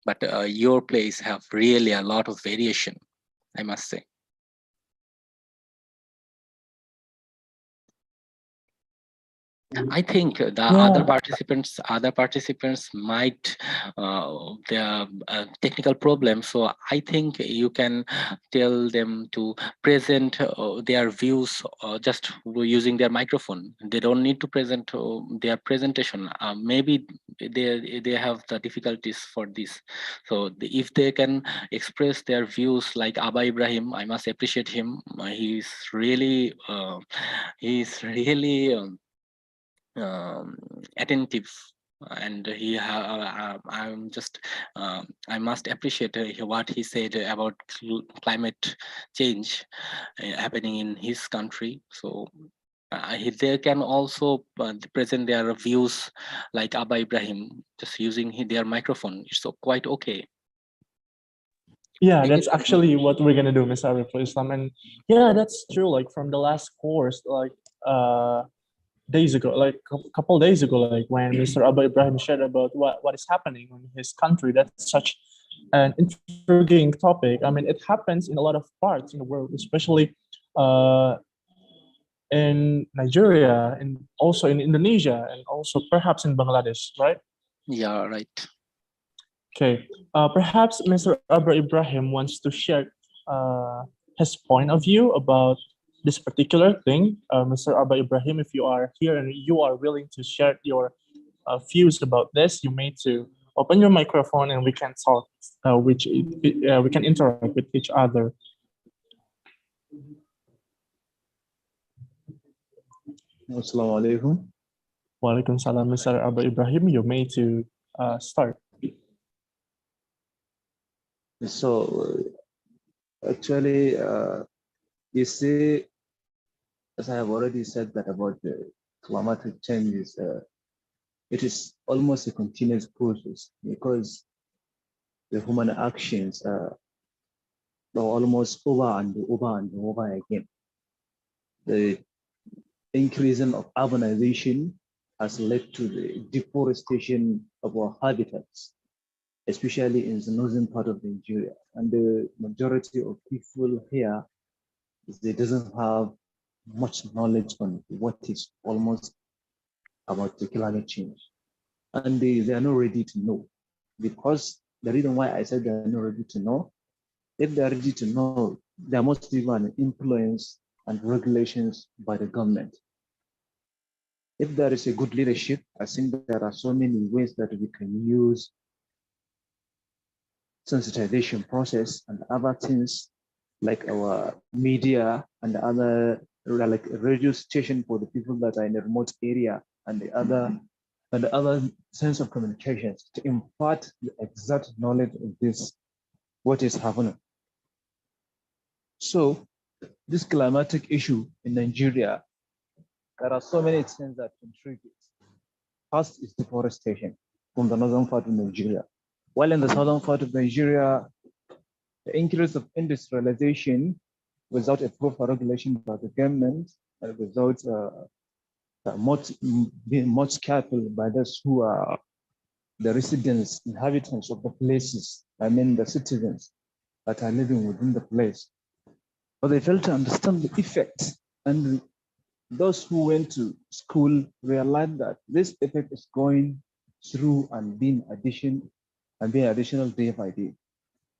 But your place have really a lot of variation, I must say. I think the other participants might their technical problem. So I think you can tell them to present their views just using their microphone. They don't need to present their presentation. Maybe they have the difficulties for this. So if they can express their views, like Abba Ibrahim, I must appreciate him. He's really attentive, and I must appreciate what he said about climate change happening in his country. So they can also present their views like Abba Ibrahim, just using their microphone. So quite okay. Yeah, that's actually what we're gonna do, Mr. Ariful Islam. And yeah, that's true. Like from the last course, like days ago, like a couple days ago, like when Mr. Abba Ibrahim shared about what is happening in his country. That's such an intriguing topic. I mean, it happens in a lot of parts in the world, especially in Nigeria and also in Indonesia and also perhaps in Bangladesh, right? Yeah, right. Okay, perhaps Mr. Abba Ibrahim wants to share his point of view about this particular thing. Mr. Abba Ibrahim, if you are here and you are willing to share your views about this, you may to open your microphone and we can talk, we can interact with each other. Assalamu alaikum. Walaikum salam, Mr. Abba Ibrahim, you may to start. So actually, you see, as I have already said that about the climatic changes, it is almost a continuous process because the human actions are almost over and over and over again. The increasing of urbanization has led to the deforestation of our habitats, especially in the northern part of Nigeria. And the majority of people here, they doesn't have much knowledge on what is almost about the climate change. And they are not ready to know. Because the reason why I said they are not ready to know, if they are ready to know, there must be an influence and regulations by the government. If there is a good leadership, I think there are so many ways that we can use sensitization process and other things like our media and other like radio station for the people that are in a remote area and the other sense of communications to impart the exact knowledge of this, what is happening. So this climatic issue in Nigeria, there are so many things that contribute. First is deforestation from the northern part of Nigeria. While in the southern part of Nigeria, the increase of industrialization without a proper regulation by the government and without being much careful by those who are the residents, inhabitants of the places, I mean the citizens that are living within the place. But they fail to understand the effect, and those who went to school realized that this effect is going through and being additional day by day.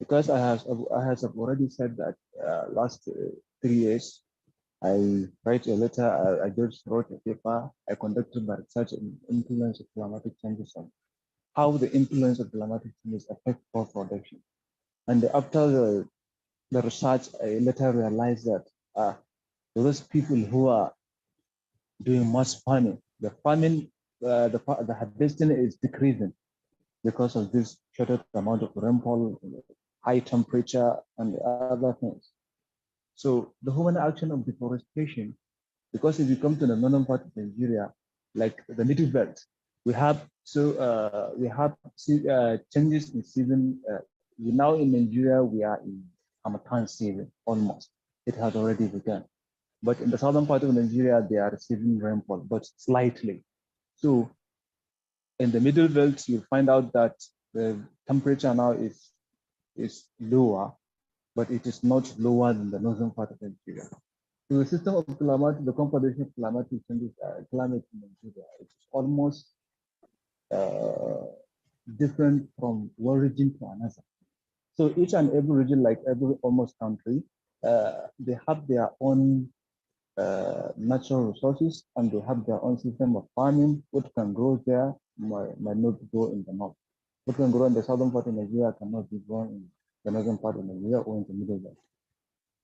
Because I have already said that last 3 years, I write a letter, I just wrote a paper, I conducted my research on influence of climatic changes and how the influence of climatic changes affect crop production. And after the research, I later realized that those people who are doing much farming, the harvesting is decreasing because of this shorter amount of rainfall, high temperature, and other things. So the human action of deforestation, because if you come to the northern part of Nigeria, like the middle belt, we have changes in season. Now in Nigeria, we are in Harmattan season almost. It has already begun. But in the southern part of Nigeria, they are receiving rainfall, but slightly. So in the middle belt, you find out that the temperature now is lower, but it is not lower than the northern part of Nigeria. So the system of climate, the composition of climatic changes, climate in Nigeria, it's almost different from one region to another. So each and every region, like every almost country, they have their own natural resources and they have their own system of farming. What can grow there might not grow in the north. What can grow in the southern part of Nigeria cannot be grown in the northern part of Nigeria or in the middle belt.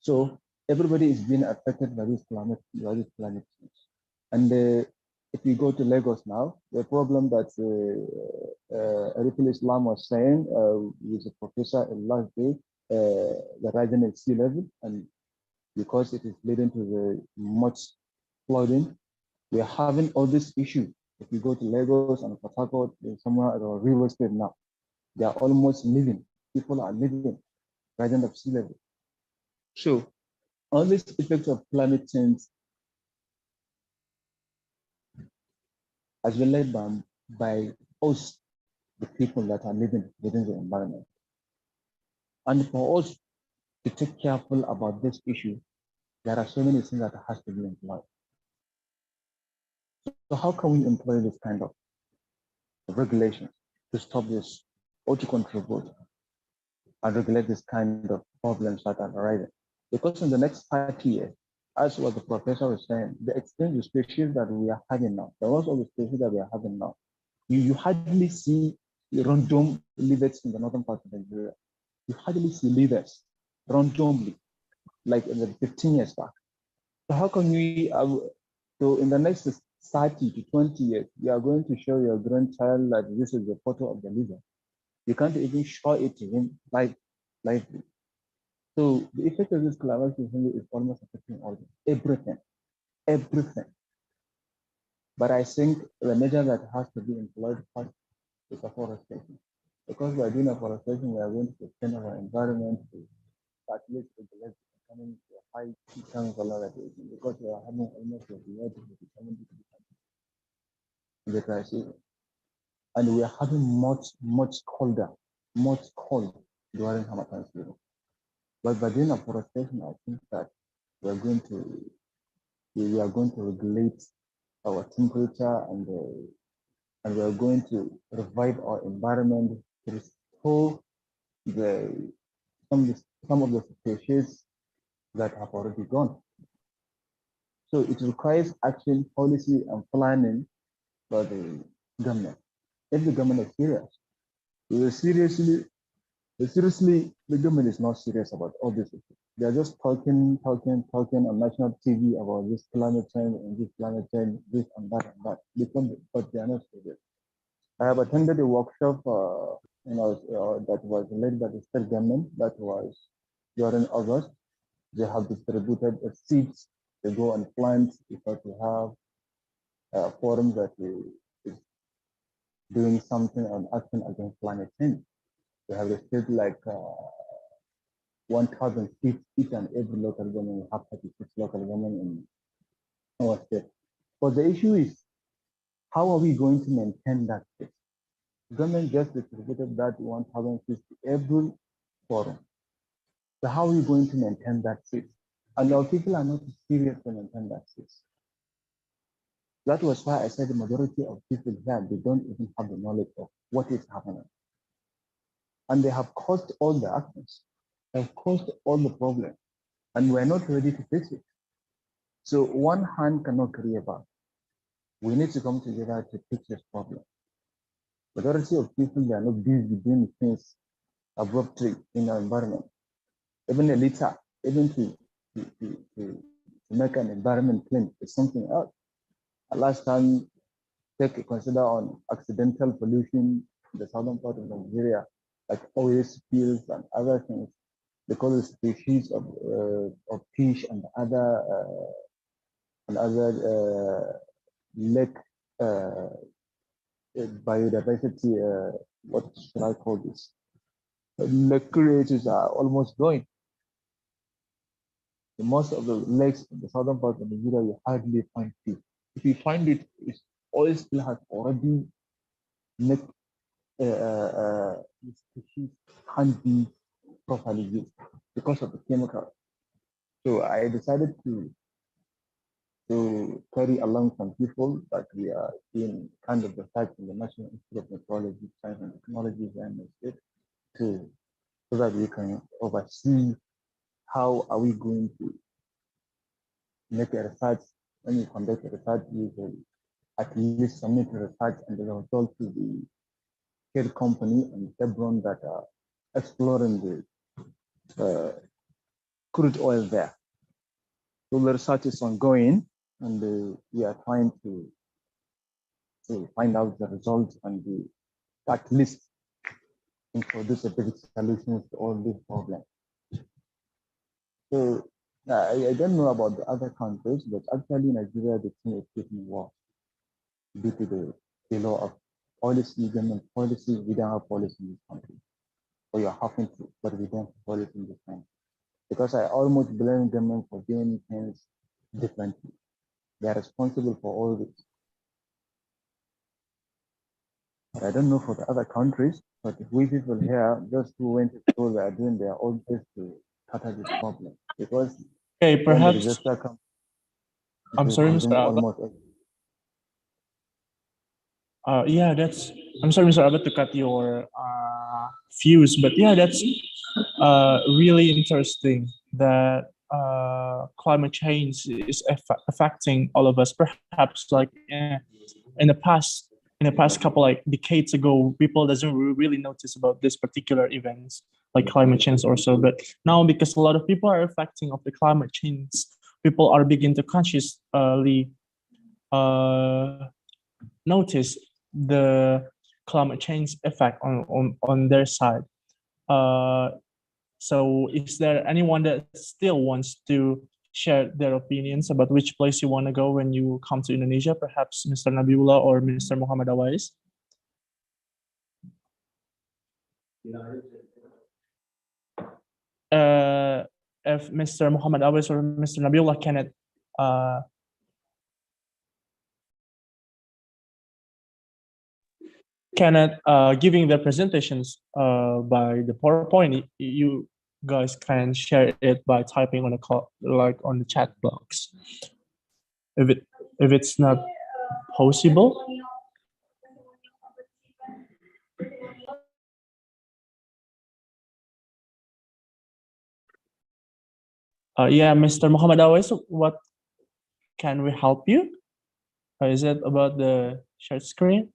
So everybody is being affected by this climate change. And if you go to Lagos now, the problem that Ariful Islam was saying with the professor last day, the rising at sea level, and because it is leading to the much flooding, we are having all this issue. If you go to Lagos and Port Harcourt, somewhere at a river state now, they are almost living. People are living rising of sea level. So all these effects of climate change has been led by us, the people that are living within the environment. And for us to take careful about this issue, there are so many things that has to be employed. So how can we employ this kind of regulations to stop this or to contribute and regulate this kind of problems that are arising? Because in the next 5 years, as what the professor was saying, the extent of species that we are having now, the most of the species that we are having now, you hardly see random lizards in the northern part of Nigeria. You hardly see lizards randomly, like in the 15 years back. So how can we, so in the next 30 to 20 years, you are going to show your grandchild that this is the photo of the lizard. You can't even show it to him like. So the effect of this climate change is almost affecting all everything. But I think the measure that has to be employed first is afforestation. Because by doing afforestation, we are going to sustain our environment to at least regulate becoming to a high chemical radiation, because we are having almost a year to becoming the crisis. And we are having much cold during Hamatan season. But by doing afforestation, I think that we are going to regulate our temperature, and we are going to revive our environment to restore some of the species that have already gone. So it requires action, policy, and planning by the government. If the government is serious, seriously, the government is not serious about all this. They're just talking on national TV about this climate change and this climate change, this and that, but they are not serious. I have attended a workshop, that was led by the state government. That was during August. They have distributed seeds. They go and plant, because we have a forum that is doing something on action against climate change. We have received like 1,000 seats each and every local government. We have 36 local government in our state. But the issue is, how are we going to maintain that space? Government just distributed that 1,000 seats to every forum. So how are we going to maintain that space? And our people are not serious to maintain that space. That was why I said the majority of people here, they don't even have the knowledge of what is happening. And they have caused all the actions, they have caused all the problems, and we're not ready to fix it. So one hand cannot carry a bag. We need to come together to fix this problem. Majority of people, they are not busy doing things abruptly in our environment. Even a litter, even to make an environment clean is something else. Last time, consider on accidental pollution in the southern part of Nigeria, like oil spills and other things, because of species of fish and other lake biodiversity. What should I call this? Lake creators are almost going. Most of the lakes in the southern part of Nigeria, you hardly find fish. If you find it, oil spill has already made species can't be properly used because of the chemical. So I decided to carry along some people that we are in kind of the fact in the National Institute of Meteorology, Science and Technology and the state, so that we can oversee how are we going to make a research. When you conduct a research, you will at least submit a research and the result to the head company and Chevron that are exploring the crude oil there. So the research is ongoing, and we are trying to find out the results and at least introduce a basic solutions to all these problems. So I don't know about the other countries, but actually Nigeria, the thing is getting worse due to the failure of policy, government policy. We don't have policy in this country. Or you're having to, but we don't have policy in this country. Because I almost blame government for doing things differently. They are responsible for all this. But I don't know for the other countries, but if we people here, those who went to school, they are doing their own best to tackle this problem. Because Okay, perhaps. I'm sorry, Mr. Alba. Yeah, I'm sorry, Mr. Albert, to cut your views, but yeah, that's really interesting that climate change is affecting all of us. Perhaps like in the past couple like decades ago, people doesn't really notice about this particular events like climate change or so. But now, because a lot of people are affecting of the climate change, people are begin to consciously notice the climate change effect on their side. So is there anyone that still wants to share their opinions about which place you want to go when you come to Indonesia? Perhaps Mr. Nabiullah or Mr. Muhammad Awais? If Mr. Muhammad Awais or Mr. Nabiullah cannot giving their presentations by the PowerPoint, you guys can share it by typing on a like on the chat box. If it's not possible, yeah, Mr. Muhammad Awais, what can we help you? Is it about the share screen?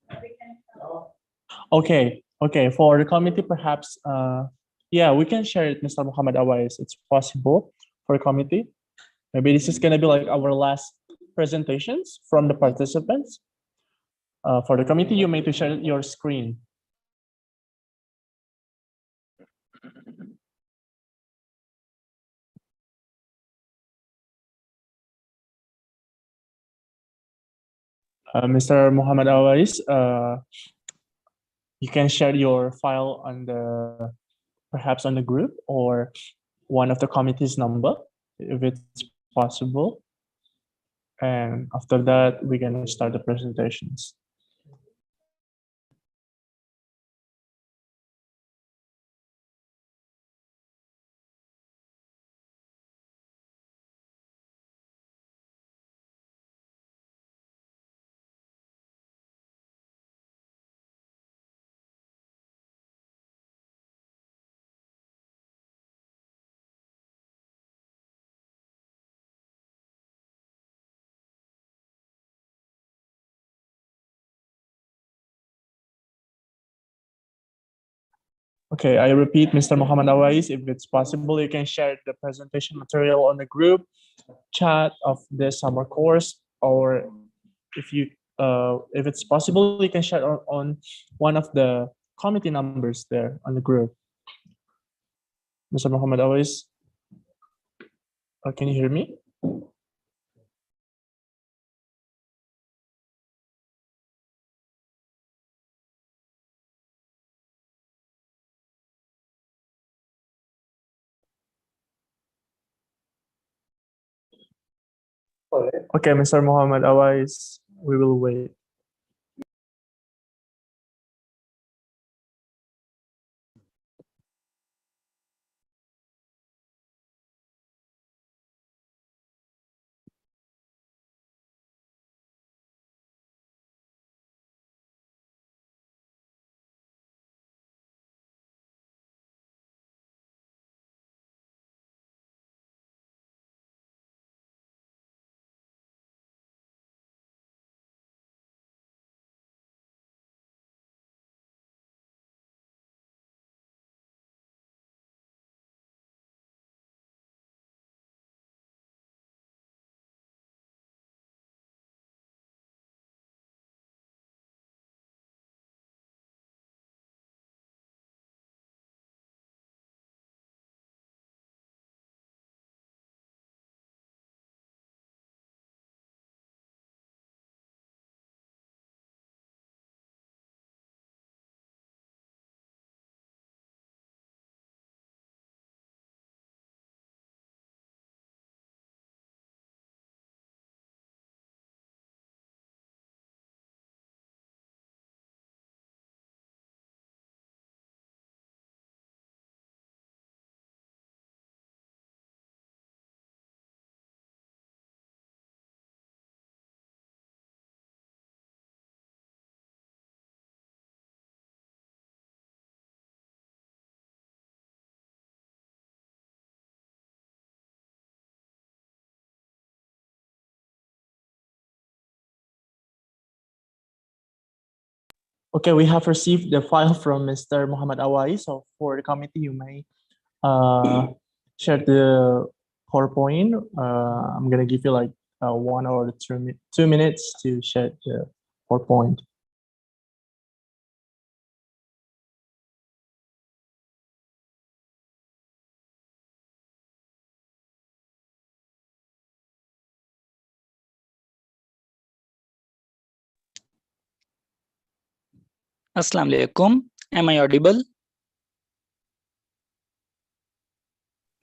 Okay, for the committee, perhaps, yeah, we can share it, Mr. Muhammad Awais. It's possible for the committee. Maybe this is gonna be like our last presentations from the participants. For the committee, you may to share your screen. Mr. Muhammad Awais, you can share your file on the perhaps on the group or one of the committee's number if it's possible. And after that, we're gonna start the presentations. Okay, I repeat, Mr. Muhammad Awais, if it's possible, you can share the presentation material on the group chat of the summer course, or if it's possible, you can share on one of the committee numbers there on the group. Mr. Muhammad Awais, can you hear me? Okay, Mr. Muhammad Awais, we will wait. Okay, we have received the file from Mr. Muhammad Awai. So for the committee, you may share the PowerPoint. I'm gonna give you like 1 or 2 minutes to share the PowerPoint. Assalamu alaikum. Am I audible?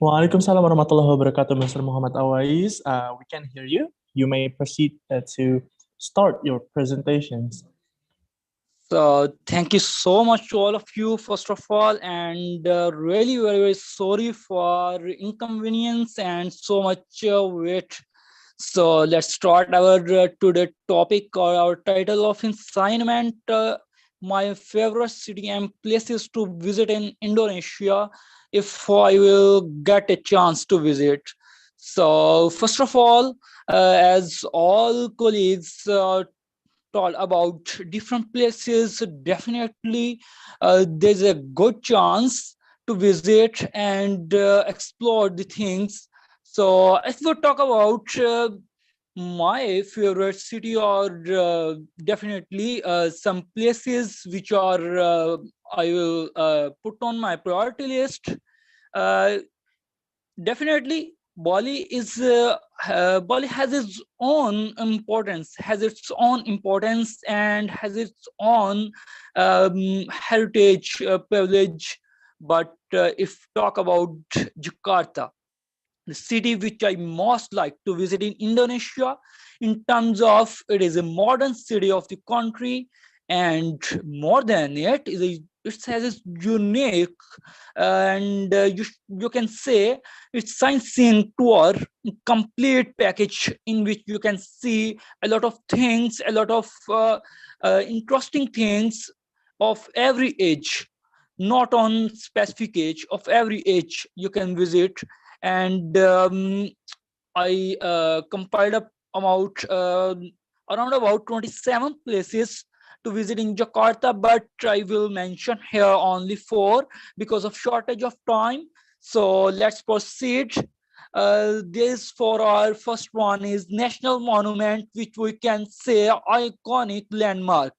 Waalaikumsalam warahmatullahi wabarakatuh, Mr. Muhammad Awais. We can hear you. You may proceed to start your presentations. So thank you so much to all of you, first of all, and really very, very sorry for inconvenience and so much wait. So let's start our today topic or our title of assignment. My favorite city and places to visit in Indonesia if I will get a chance to visit. So first of all, as all colleagues told about different places, definitely there's a good chance to visit and explore the things. So if we talk about my favorite city, or definitely some places which are I will put on my priority list, definitely Bali has its own importance, and has its own heritage privilege. But if talk about Jakarta, the city which I most like to visit in Indonesia, in terms of it is a modern city of the country, and more than it has its unique and you can say it's sightseeing tour, complete package in which you can see a lot of things, a lot of interesting things of every age, not on specific age, of every age you can visit. And I compiled up around about 27 places to visit in Jakarta, but I will mention here only 4 because of shortage of time. So let's proceed. This for our first one is National Monument, which we can say iconic landmark.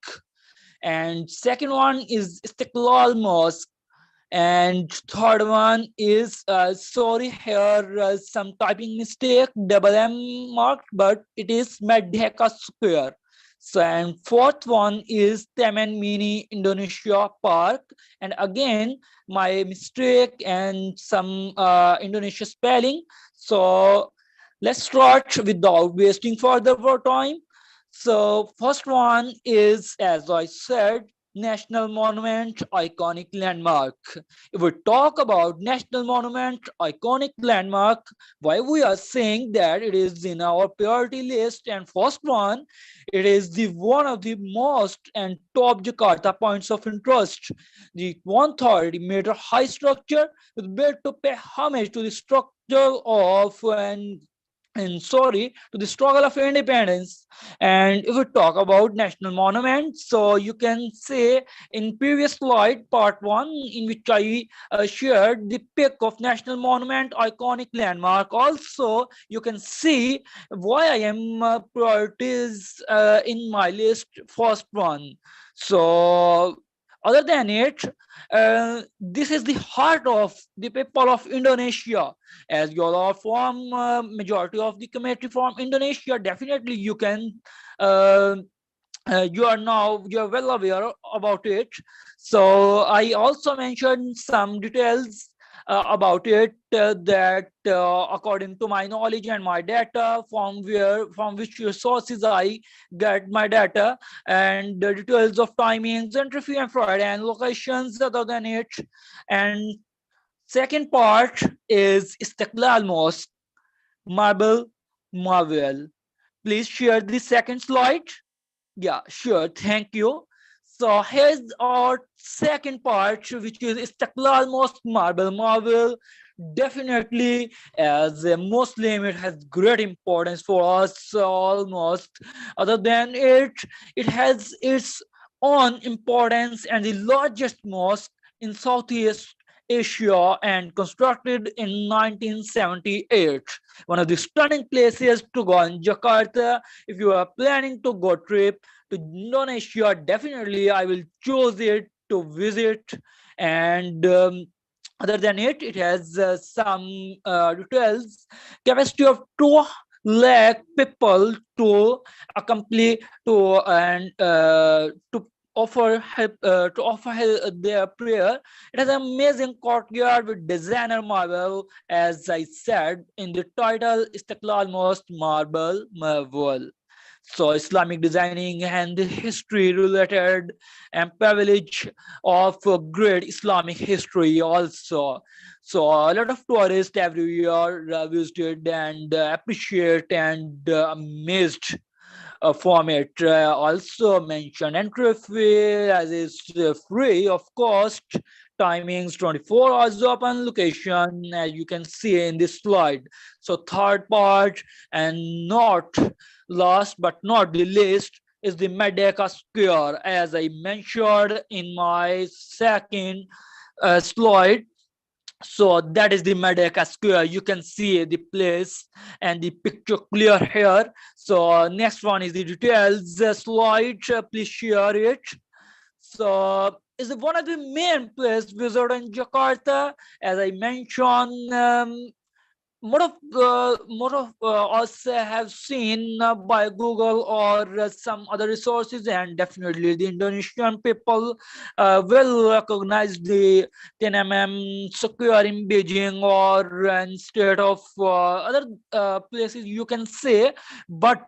And second one is Istiqlal Mosque. And third one is sorry here some typing mistake, double M marked, but it is Merdeka Square. So, and fourth one is Taman Mini Indonesia Park, and again my mistake and some Indonesia spelling. So let's start without wasting further time. So first one is, as I said, National Monument, iconic landmark. If we talk about National Monument, iconic landmark, why we are saying that it is in our priority list, and first one, it is the one of the most and top Jakarta points of interest. The 130-meter high structure is built to pay homage to the structure of to the struggle of independence. And if we talk about national monuments, so you can say in previous slide part 1, in which I shared the pick of national monument iconic landmark, also you can see why I am priorities in my list first one. So other than it, this is the heart of the people of Indonesia. As you all are from majority of the community from Indonesia, definitely you can you are well aware about it. So I also mentioned some details about it that according to my knowledge and my data, from which sources I get my data, and the details of timings, entropy and Freud and locations other than it. And second part is Istiqlal Mosque, Marble Marvel. Please share the second slide. Yeah, sure. Thank you. So here's our second part, which is Istiqlal Mosque, Marble Marvel. Definitely, as a Muslim, it has great importance for us almost. Other than it, it has its own importance and the largest mosque in Southeast Asia and constructed in 1978. One of the stunning places to go in Jakarta. If you are planning to go trip to Indonesia, definitely I will choose it to visit. And other than it, it has some details. Capacity of 2 lakh people to accompany to and to offer help their prayer. It has an amazing courtyard with designer marble, as I said in the title, Istiqlal Mosque Marble Marvel. So Islamic designing and the history related and privilege of great Islamic history also. So a lot of tourists every year visited and appreciate and amazed from it. Also mentioned entry fee as is free of cost. Timings 24 hours open, location as you can see in this slide. So third part and not last but not the least is the Merdeka Square, as I mentioned in my second slide. So that is the Merdeka Square. You can see the place and the picture clear here. So next one is the details slide. Please share it. So is one of the main places visited in Jakarta. As I mentioned, more of us have seen by Google or some other resources, and definitely the Indonesian people will recognize the 10 square in Beijing or instead of other places you can say, but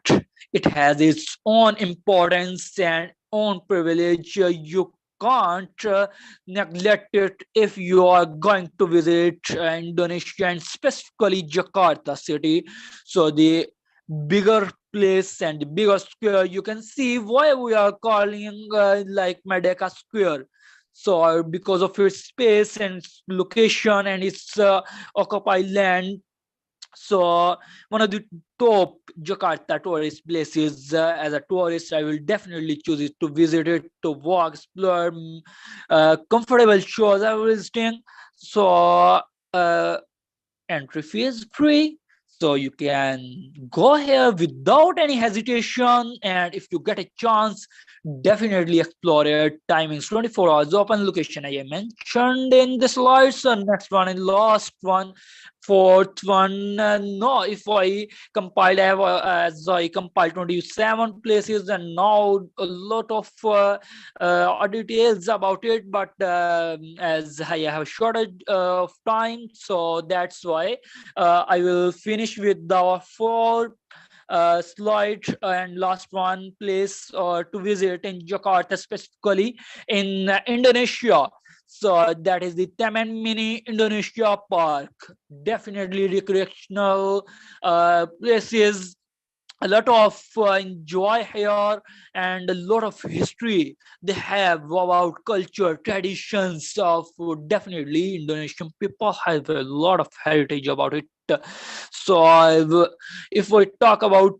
it has its own importance and own privilege. You can't neglect it if you are going to visit Indonesia and specifically Jakarta city. So the bigger place and the bigger square, you can see why we are calling like Merdeka Square. So because of its space and its location and its occupied land. So one of the top Jakarta tourist places. As a tourist, I will definitely choose it to visit it, to walk, explore, comfortable shows I was visiting. So entry fee is free. So you can go here without any hesitation. And if you get a chance, definitely explore it. Timings 24 hours open, location I mentioned in the slides. So next one and last one, fourth one. No, if I compiled, as I compiled 27 places, and now a lot of details about it. But as I have shortage of time, so that's why I will finish with the 4 slide and last one place to visit in Jakarta, specifically in Indonesia. So that is the Taman Mini Indonesia Park. Definitely recreational places, a lot of enjoy here and a lot of history they have about culture traditions of definitely Indonesian people have a lot of heritage about it. So if we talk about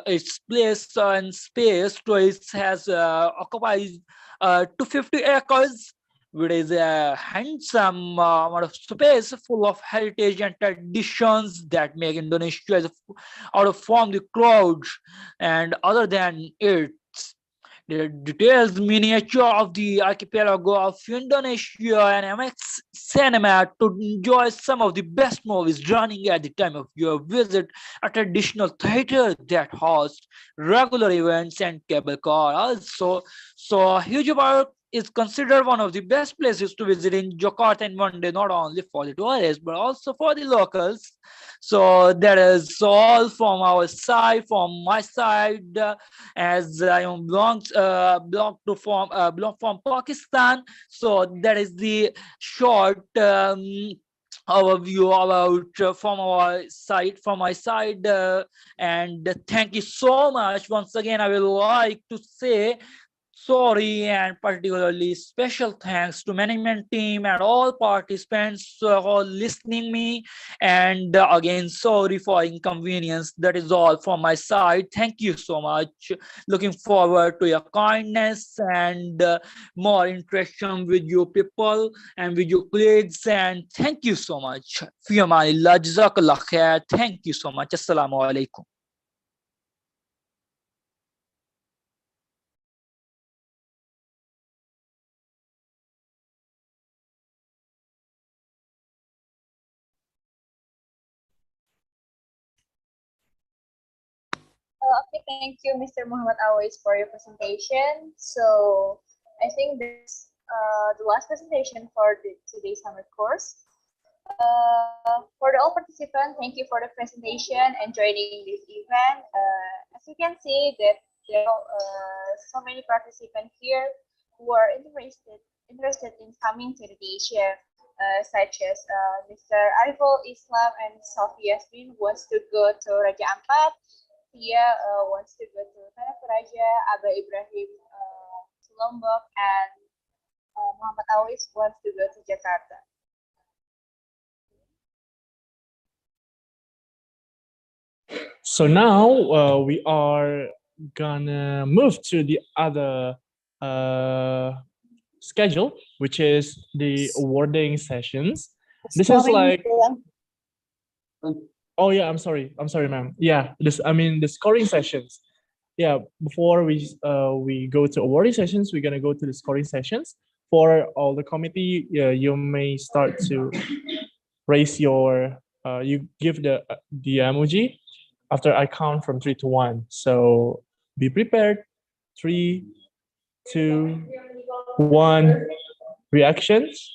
its place and space, Twice has occupies 250 acres, which is a handsome amount of space full of heritage and traditions that make Indonesia as out of form the crowds. And other than it, the details miniature of the archipelago of Indonesia and MX Cinema to enjoy some of the best movies running at the time of your visit, a traditional theater that hosts regular events and cable car also. So Huge Park is considered one of the best places to visit in Jakarta in one day, not only for the tourists but also for the locals. So that is all from our side, from my side, as I belong from Pakistan. So that is the short overview about from our side, from my side, and thank you so much. Once again, I will like to say sorry and particularly special thanks to management team and all participants for listening me. And again, sorry for inconvenience. That is all from my side. Thank you so much. Looking forward to your kindness and more interaction with you people and with your colleagues. And thank you so much. Fi amanillah, jazakallah khair. Thank you so much. Assalamu alaikum. Okay, thank you, Mr. Muhammad Awais, for your presentation. So I think this the last presentation for today's summer course. For the all participants, thank you for the presentation and joining this event. As you can see that there are so many participants here who are interested in coming to Indonesia, such as Mr. Ariful Islam and Sophie Yasmin wants to go to Raja Ampat. Tia wants to go to Tanah Toraja, Abah Ibrahim to Lombok, and Muhammad Awis wants to go to Jakarta. So now we are gonna move to the other schedule, which is the awarding sessions. This is like, oh yeah, I'm sorry, ma'am. Yeah, the scoring sessions. Yeah, before we go to awarding sessions, we're gonna go to the scoring sessions. For all the committee, you may start to raise your, you give the emoji after I count from 3 to 1. So be prepared. 3, 2, 1. Reactions.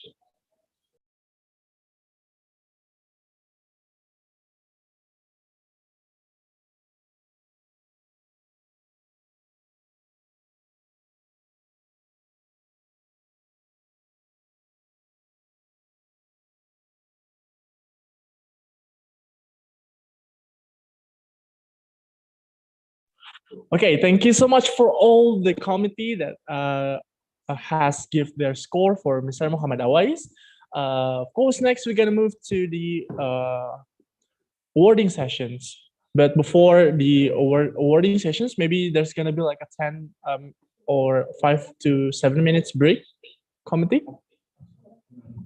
Okay, thank you so much for all the committee that has give their score for Mr. Muhammad Awais. Of course, next we're gonna move to the awarding sessions. But before the awarding sessions, maybe there's gonna be like a 10 or 5 to 7 minutes break, committee.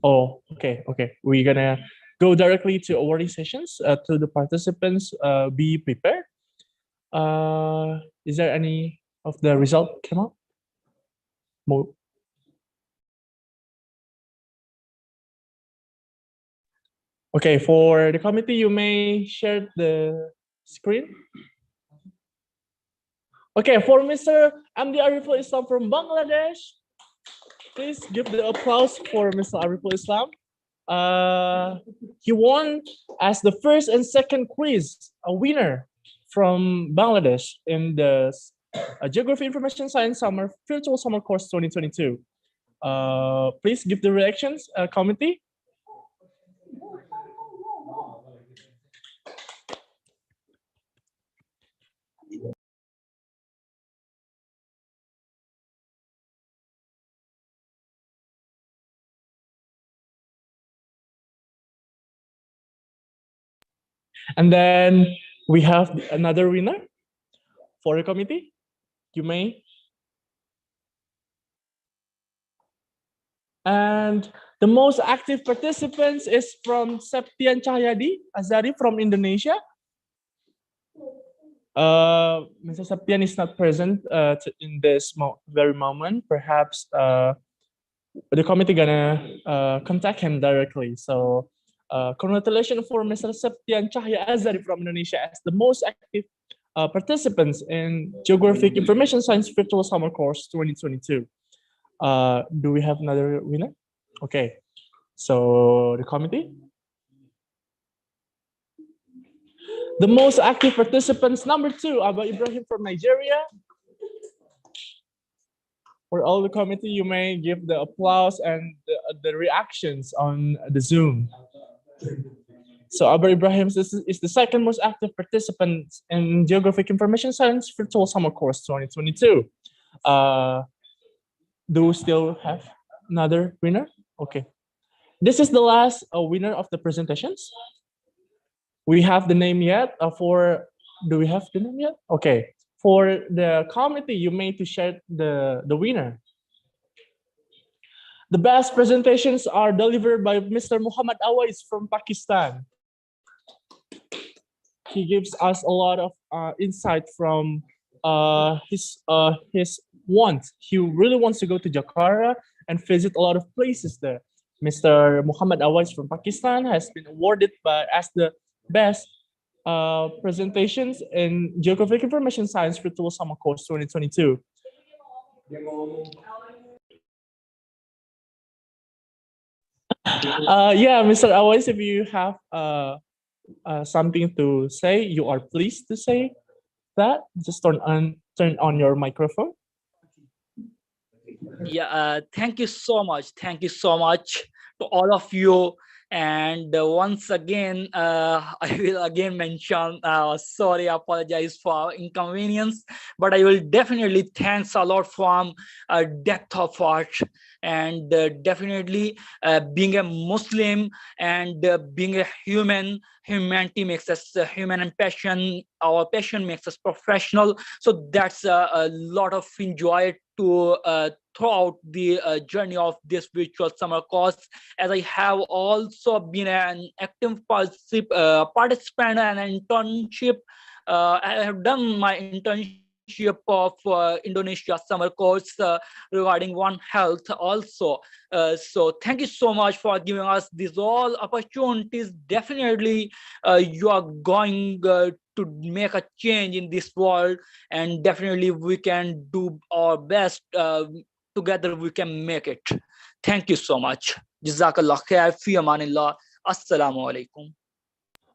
Oh, okay. We're gonna go directly to awarding sessions. To the participants, be prepared. Is there any of the result come up? Okay, for the committee, you may share the screen. Okay, for Mr. Amdi Ariful Islam from Bangladesh, please give the applause for Mr. Ariful Islam. He won as the first and second quiz, a winner from Bangladesh in the Geography Information Science Virtual Summer Course 2022. Please give the reactions, committee. And then we have another winner for the committee. You may. And the most active participants is from Septian Cahyadi Azari from Indonesia. Mr. Septian is not present in this very moment. Perhaps the committee gonna contact him directly. So congratulations for Mr. Septian Cahya Azari from Indonesia as the most active participants in Geographic Information Science Virtual Summer Course 2022. Do we have another winner? Okay, so the committee. The most active participants, number 2, Abah Ibrahim from Nigeria. For all the committee, you may give the applause and the reactions on the Zoom. So Abah Ibrahim is the second most active participant in Geographic Information Science Virtual Summer Course 2022. Do we still have another winner? Okay. This is the last winner of the presentations. We have the name yet do we have the name yet? Okay. For the committee, you made to share the winner. The best presentations are delivered by Mr. Muhammad Awais from Pakistan. He gives us a lot of insight from his wants. He really wants to go to Jakarta and visit a lot of places there. Mr. Muhammad Awais from Pakistan has been awarded as the best presentations in Geographic Information Science Virtual Summer Course 2022. Yeah, Mr. Awais, if you have something to say, you are pleased to say that. Just turn on your microphone. Yeah, thank you so much. Thank you so much to all of you. And once again, I will again mention, sorry, apologize for inconvenience, but I will definitely thanks a lot from depth of heart. And definitely being a Muslim and being a human, humanity makes us human, and passion, our passion makes us professional. So that's a lot of enjoy to throughout the journey of this virtual summer course, as I have also been an active participant and internship. I have done my internship of Indonesia summer course regarding One Health also. So thank you so much for giving us these all opportunities. Definitely you are going to make a change in this world, and definitely we can do our best. Together we can make it. Thank you so much. Jazakallah khair. Fi amanillah. Assalamu alaikum.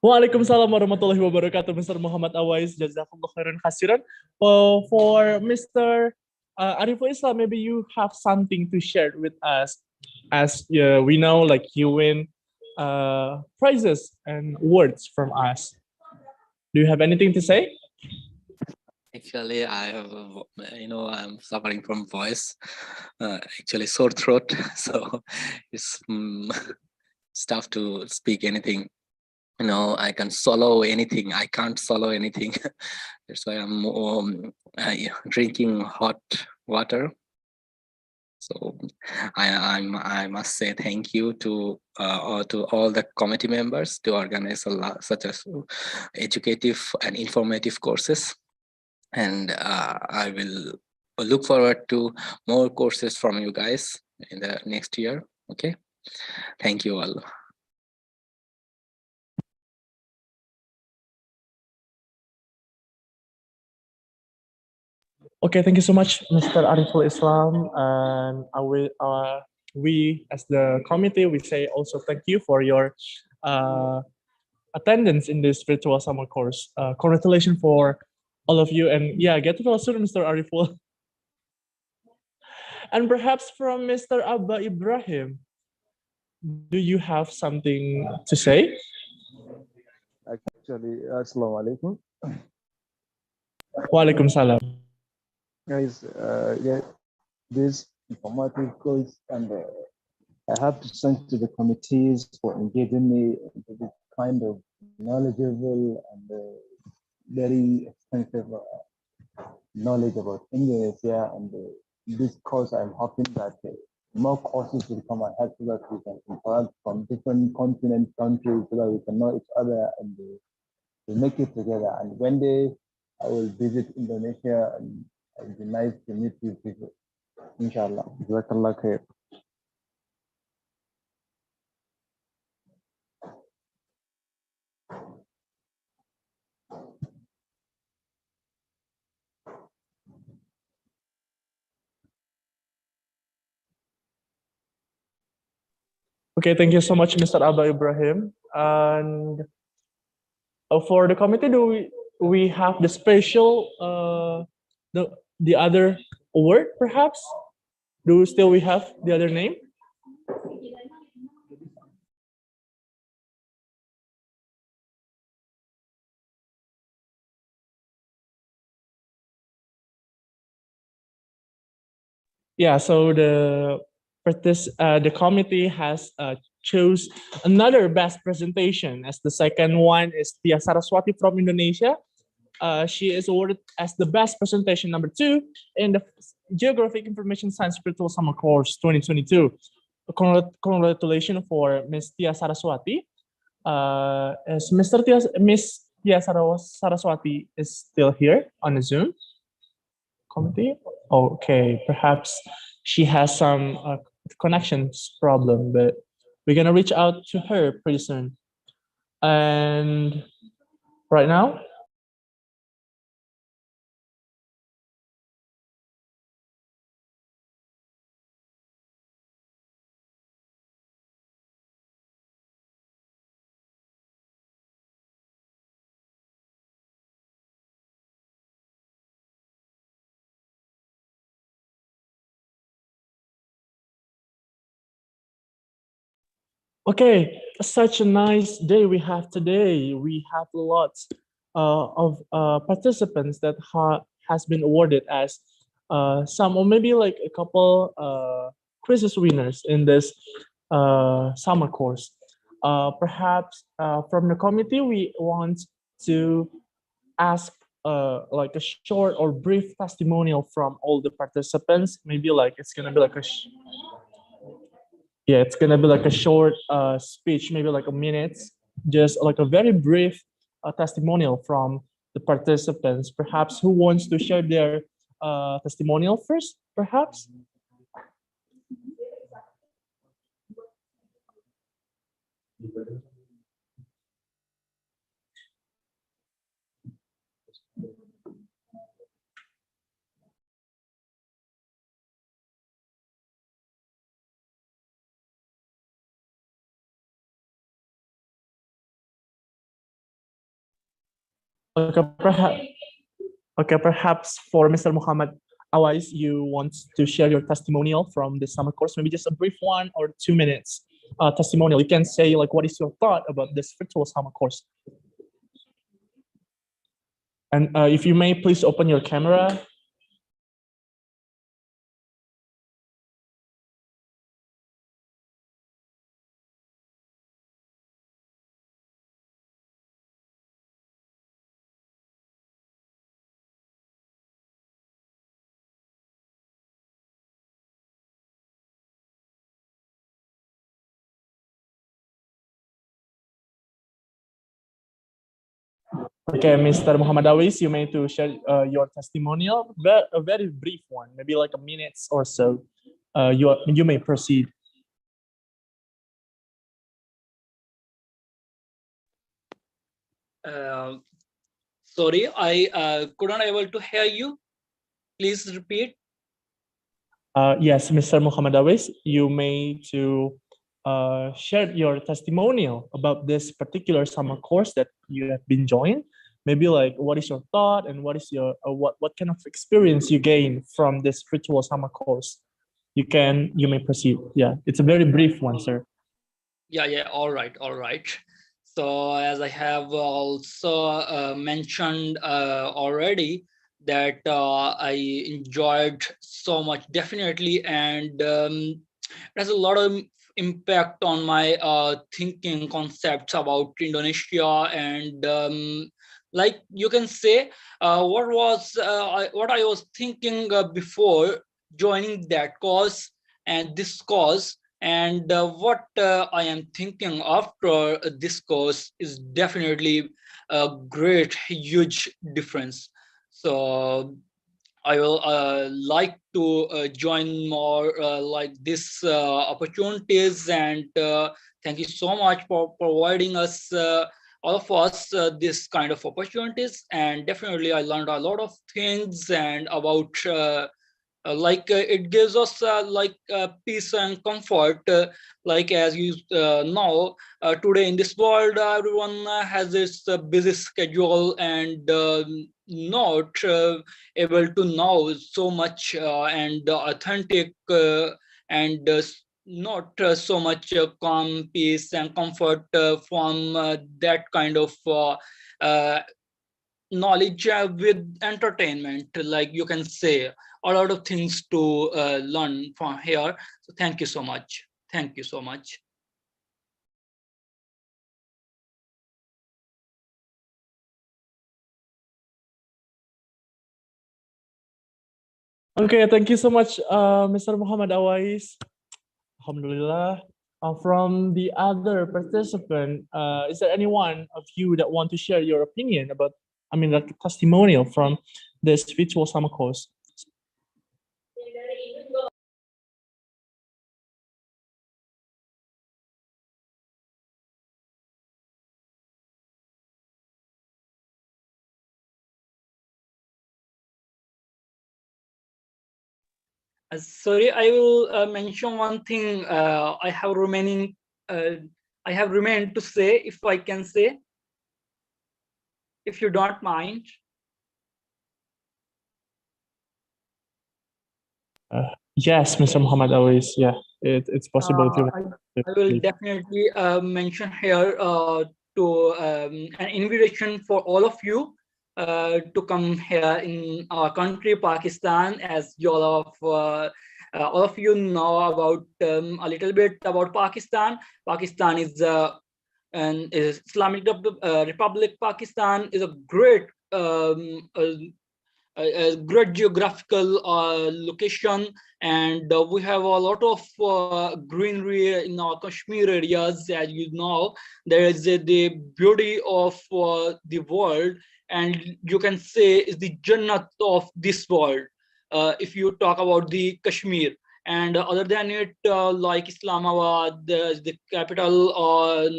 Waalaikumsalam warahmatullahi wabarakatuh, Mr. Muhammad Awais. Jazakallah khairan khasiran. For Mr. Ariful Islam, maybe you have something to share with us, as we know, like you win prizes and awards from us. Do you have anything to say? Actually, I have, I'm suffering from voice, actually sore throat. So it's it's tough to speak anything. I can swallow anything. I can't swallow anything. That's why I'm drinking hot water. So I must say thank you to all the committee members to organize such as educative and informative courses. And I will look forward to more courses from you guys in the next year. Okay, thank you all. Okay, thank you so much, Mr. Ariful Islam. And we, as the committee, we say also thank you for your attendance in this virtual summer course. Congratulations for all of you. And yeah, get to know soon, Mr. Ariful. And perhaps from Mr. Abba Ibrahim, do you have something to say? Actually, assalamu alaikum. Walaikum salam. Guys, yeah, this informative course, and I have to thank to the committees for engaging me into this kind of knowledgeable and very extensive knowledge about Indonesia. And this course, I'm hoping that more courses will come ahead so that we can interact from different continents, countries, so that we can know each other and we make it together. And one day I will visit Indonesia, and it would be nice to meet you people. Inshallah. Jazakallah khair. Okay, thank you so much, Mr. Abba Ibrahim. And for the committee, do we have the special the other award perhaps? Do still we have the other name? Yeah, so the committee has chose another best presentation, as the second one is Tia Saraswati from Indonesia. She is awarded as the best presentation number 2 in the Geographic Information Science Virtual Summer Course 2022. Congratulations for Ms. Tia Saraswati. As Miss Tia Saraswati is still here on the Zoom committee. Okay, perhaps she has some connections problem, but we're gonna reach out to her pretty soon. And right now, okay, such a nice day we have today. We have lots of participants that has been awarded as some, or maybe like a couple quizzes winners in this summer course. Perhaps from the committee, we want to ask like a short or brief testimonial from all the participants. Maybe like it's gonna be like it's gonna be like a short speech, maybe like a minute, just like a very brief testimonial from the participants. Perhaps who wants to share their testimonial first, perhaps? Okay, perhaps for Mr. Muhammad Awais, you want to share your testimonial from the summer course, maybe just a brief 1 or 2 minutes testimonial. You can say like, what is your thought about this virtual summer course? And if you may, please open your camera. Okay, Mr. Muhammad Awis, you may to share your testimonial, a very brief one, maybe like a minute or so. You may proceed. Sorry, I couldn't able to hear you. Please repeat. Yes, Mr. Muhammad Awis, you may to share your testimonial about this particular summer course that you have been joined. Maybe like, what is your thought and what is your what kind of experience you gain from this virtual summer course? You may proceed. Yeah, it's a very brief one, sir. Yeah, all right. So as I have also mentioned already, that I enjoyed so much, definitely, and it has a lot of impact on my thinking concepts about Indonesia, and like you can say, what I was thinking before joining that course and this course, and what I am thinking after this course is definitely a great, huge difference. So I will like to join more like this opportunities, and thank you so much for providing us, all of us, this kind of opportunities. And definitely I learned a lot of things, and about it gives us peace and comfort, like as you know, today in this world everyone has this busy schedule, and not able to know so much and authentic and not so much calm, peace and comfort from that kind of knowledge with entertainment, like you can say, a lot of things to learn from here. So thank you so much. Thank you so much. Okay, thank you so much, Mr. Muhammad Awais. Alhamdulillah. From the other participant, is there anyone of you that want to share your opinion about, like a testimonial from this virtual summer course? Sorry, I will mention one thing. I have remained to say, if I can say, if you don't mind. Yes, Mr. Muhammad Awais. Yeah, it's possible to. I will definitely mention here to an invitation for all of you to come here in our country, Pakistan, as all of you know about a little bit about Pakistan. Pakistan is an Islamic Republic. Pakistan is a great a great geographical location, and we have a lot of greenery in our Kashmir areas. As you know, there is the beauty of the world, and you can say is the Jannat of this world if you talk about the Kashmir. And other than it, like Islamabad, the capital,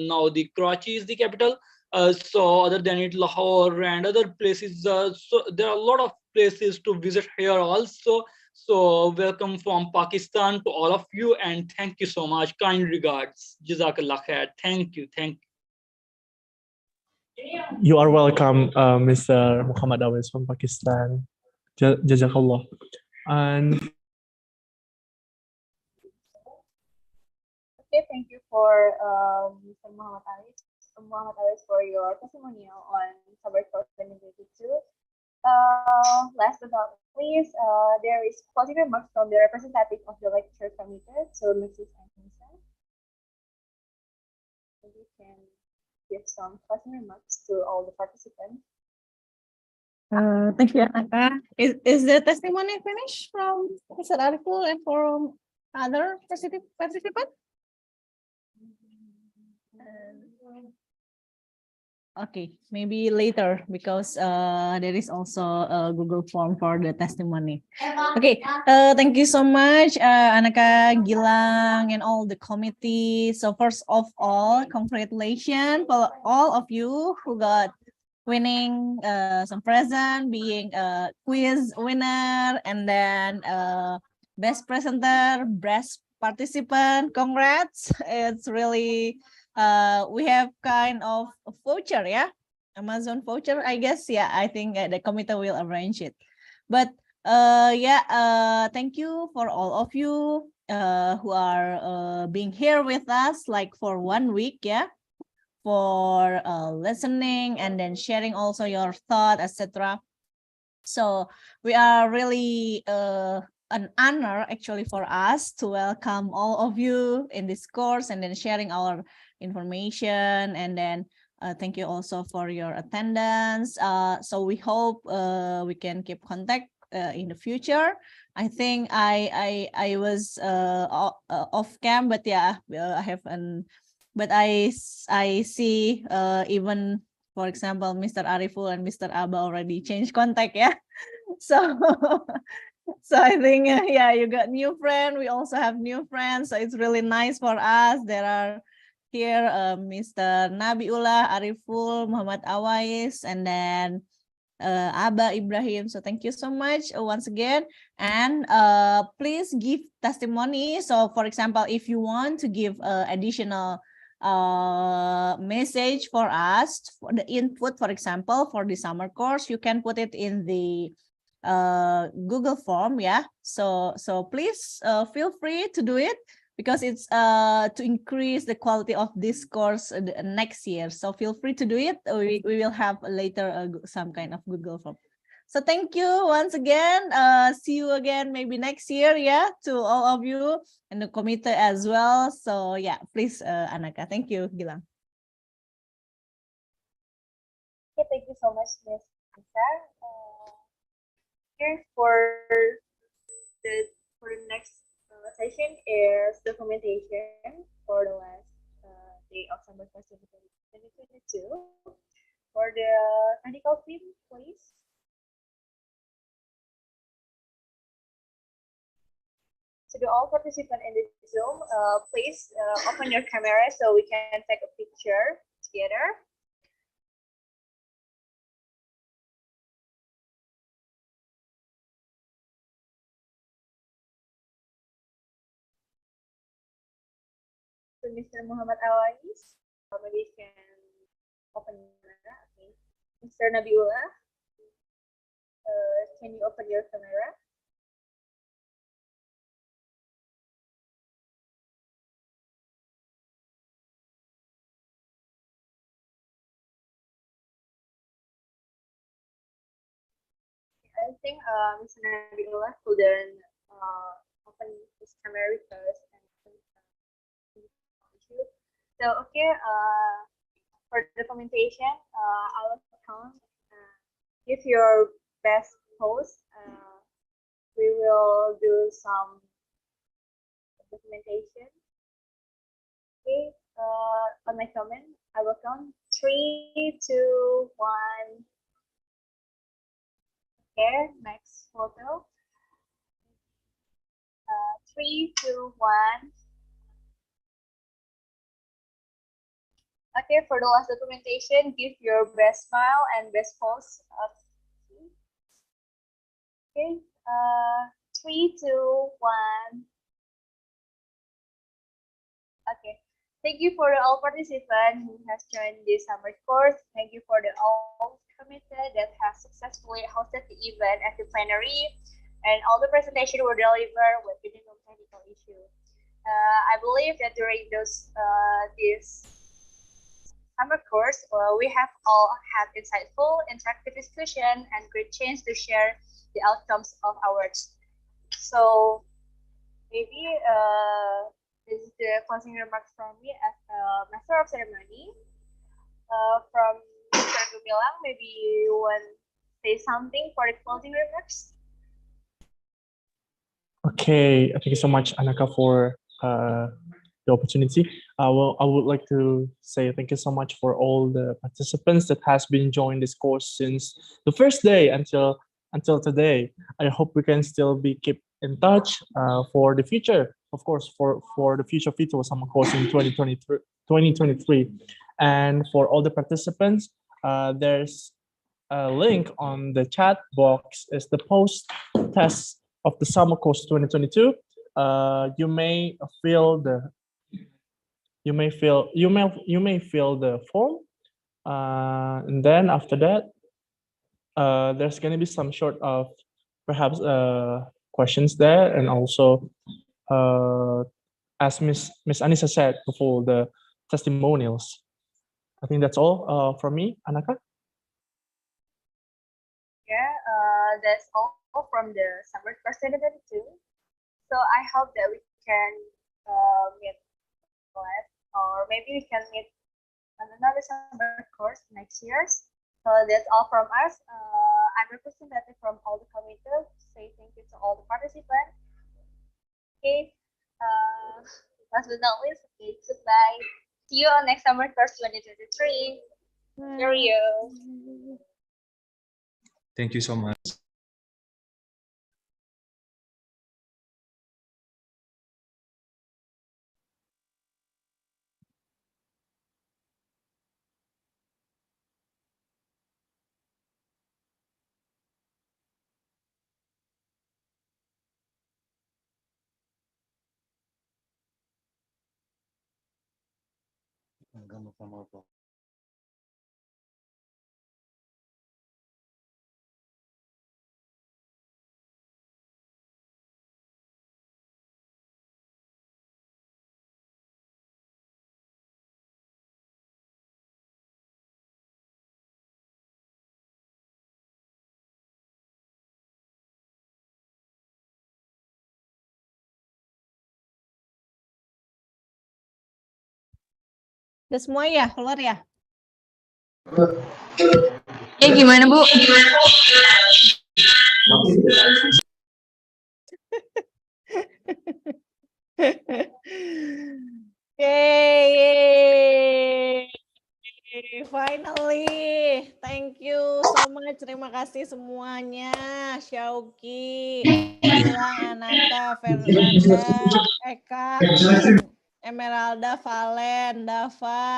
now the Karachi is the capital. So other than it, Lahore and other places, so there are a lot of places to visit here also. So welcome from Pakistan to all of you, and thank you so much. Kind regards. Jazakallah khair. Thank you. Thank you. You are welcome, Mr. Muhammad Awais from Pakistan. Jazakallah. And okay, thank you for Mr. Muhammad Awais for your testimonial on Sabar Course 2022. Last but not least, there is closing remarks from the representative of the lecture committee, so Mrs. Anissa. You can give some closing remarks to all the participants. Thank you, Anaka. Is the testimony finished from Mr. Ariful and from other participants? Okay, maybe later, because there is also a Google form for the testimony. Okay, thank you so much, Anaka, Gilang, and all the committee. So first of all, congratulations for all of you who got winning some present, being a quiz winner, and then best presenter, best participant. Congrats! It's really we have kind of a voucher, yeah, Amazon voucher, I guess. Yeah, I think the committee will arrange it. But thank you for all of you who are being here with us, like for 1 week, yeah, for listening and then sharing also your thought, etc. So we are really an honor actually for us to welcome all of you in this course and then sharing our information, and then thank you also for your attendance. So we hope we can keep contact in the future. I think I was off cam, but yeah, I have but I see even, for example, Mr. Ariful and Mr. Abba already changed contact, yeah. So so I think yeah, you got new friend. We also have new friends, so it's really nice for us. There are here Mr. Nabiullah, Ariful, Muhammad Awais, and then Abba Ibrahim. So thank you so much once again, and please give testimony. So for example, if you want to give additional message for us for the input, for example, for the summer course, you can put it in the Google form, yeah. So please feel free to do it, because it's to increase the quality of this course next year. So feel free to do it. We will have later some kind of Google form. So thank you once again. See you again maybe next year, yeah, to all of you and the committee as well. So yeah, please, Anaka. Thank you, Gilang. Okay, thank you so much, Miss Lisa. Here the next session is documentation for the last day of summer festival 2022. For the technical team, please. To the all participants in the Zoom, please open your camera so we can take a picture together. To Mr. Muhammad Awais, maybe you can open your camera. Okay. Mr. Nabiullah, can you open your camera? I think Mr. Nabiullah couldn't open his camera because issue. So okay, for the documentation, I will count. Give your best pose. We will do some documentation. Okay, on my comment, I will count 3, 2, 1. Okay, next photo. 3, 2, 1. Okay, for the last documentation, give your best smile and best pose. Okay, 3, 2, 1. Okay, thank you for all participants who has joined this summer course. Thank you for the all committee that has successfully hosted the event at the plenary, and all the presentation were delivered with minimal technical issue. I believe that during this summer course, we have all had insightful, interactive discussion and great chance to share the outcomes of our work. So maybe this is the closing remarks from me as Master of Ceremony. From Mr. Gumilang, maybe you want to say something for the closing remarks? Okay, thank you so much, Anaka, for the opportunity. I would like to say thank you so much for all the participants that has been joining this course since the first day until today. I hope we can still be keep in touch for the future, of course, for the future virtual summer course in 2023. And for all the participants, there's a link on the chat box is the post test of the summer course 2022. You may fill the form, and then after that, there's going to be some sort of perhaps questions there, and also as Miss Anissa said before, the testimonials. I think that's all from me, Anaka. Yeah, that's all from the summer course 2022. So I hope that we can meet live, or maybe we can meet on another summer course next year. So that's all from us. I'm representative from all the committees. Say thank you to all the participants. Okay. Last but not least, okay, goodbye. See you on next summer course 2023. Cheerio. Thank you so much. Udah semua ya, keluar ya? Ya gimana Bu? Yay! Finally, thank you so much. Terima kasih semuanya. Syauki, Gilang, Ananta, Fernanda, Eka, Emeralda, Valen, Dava,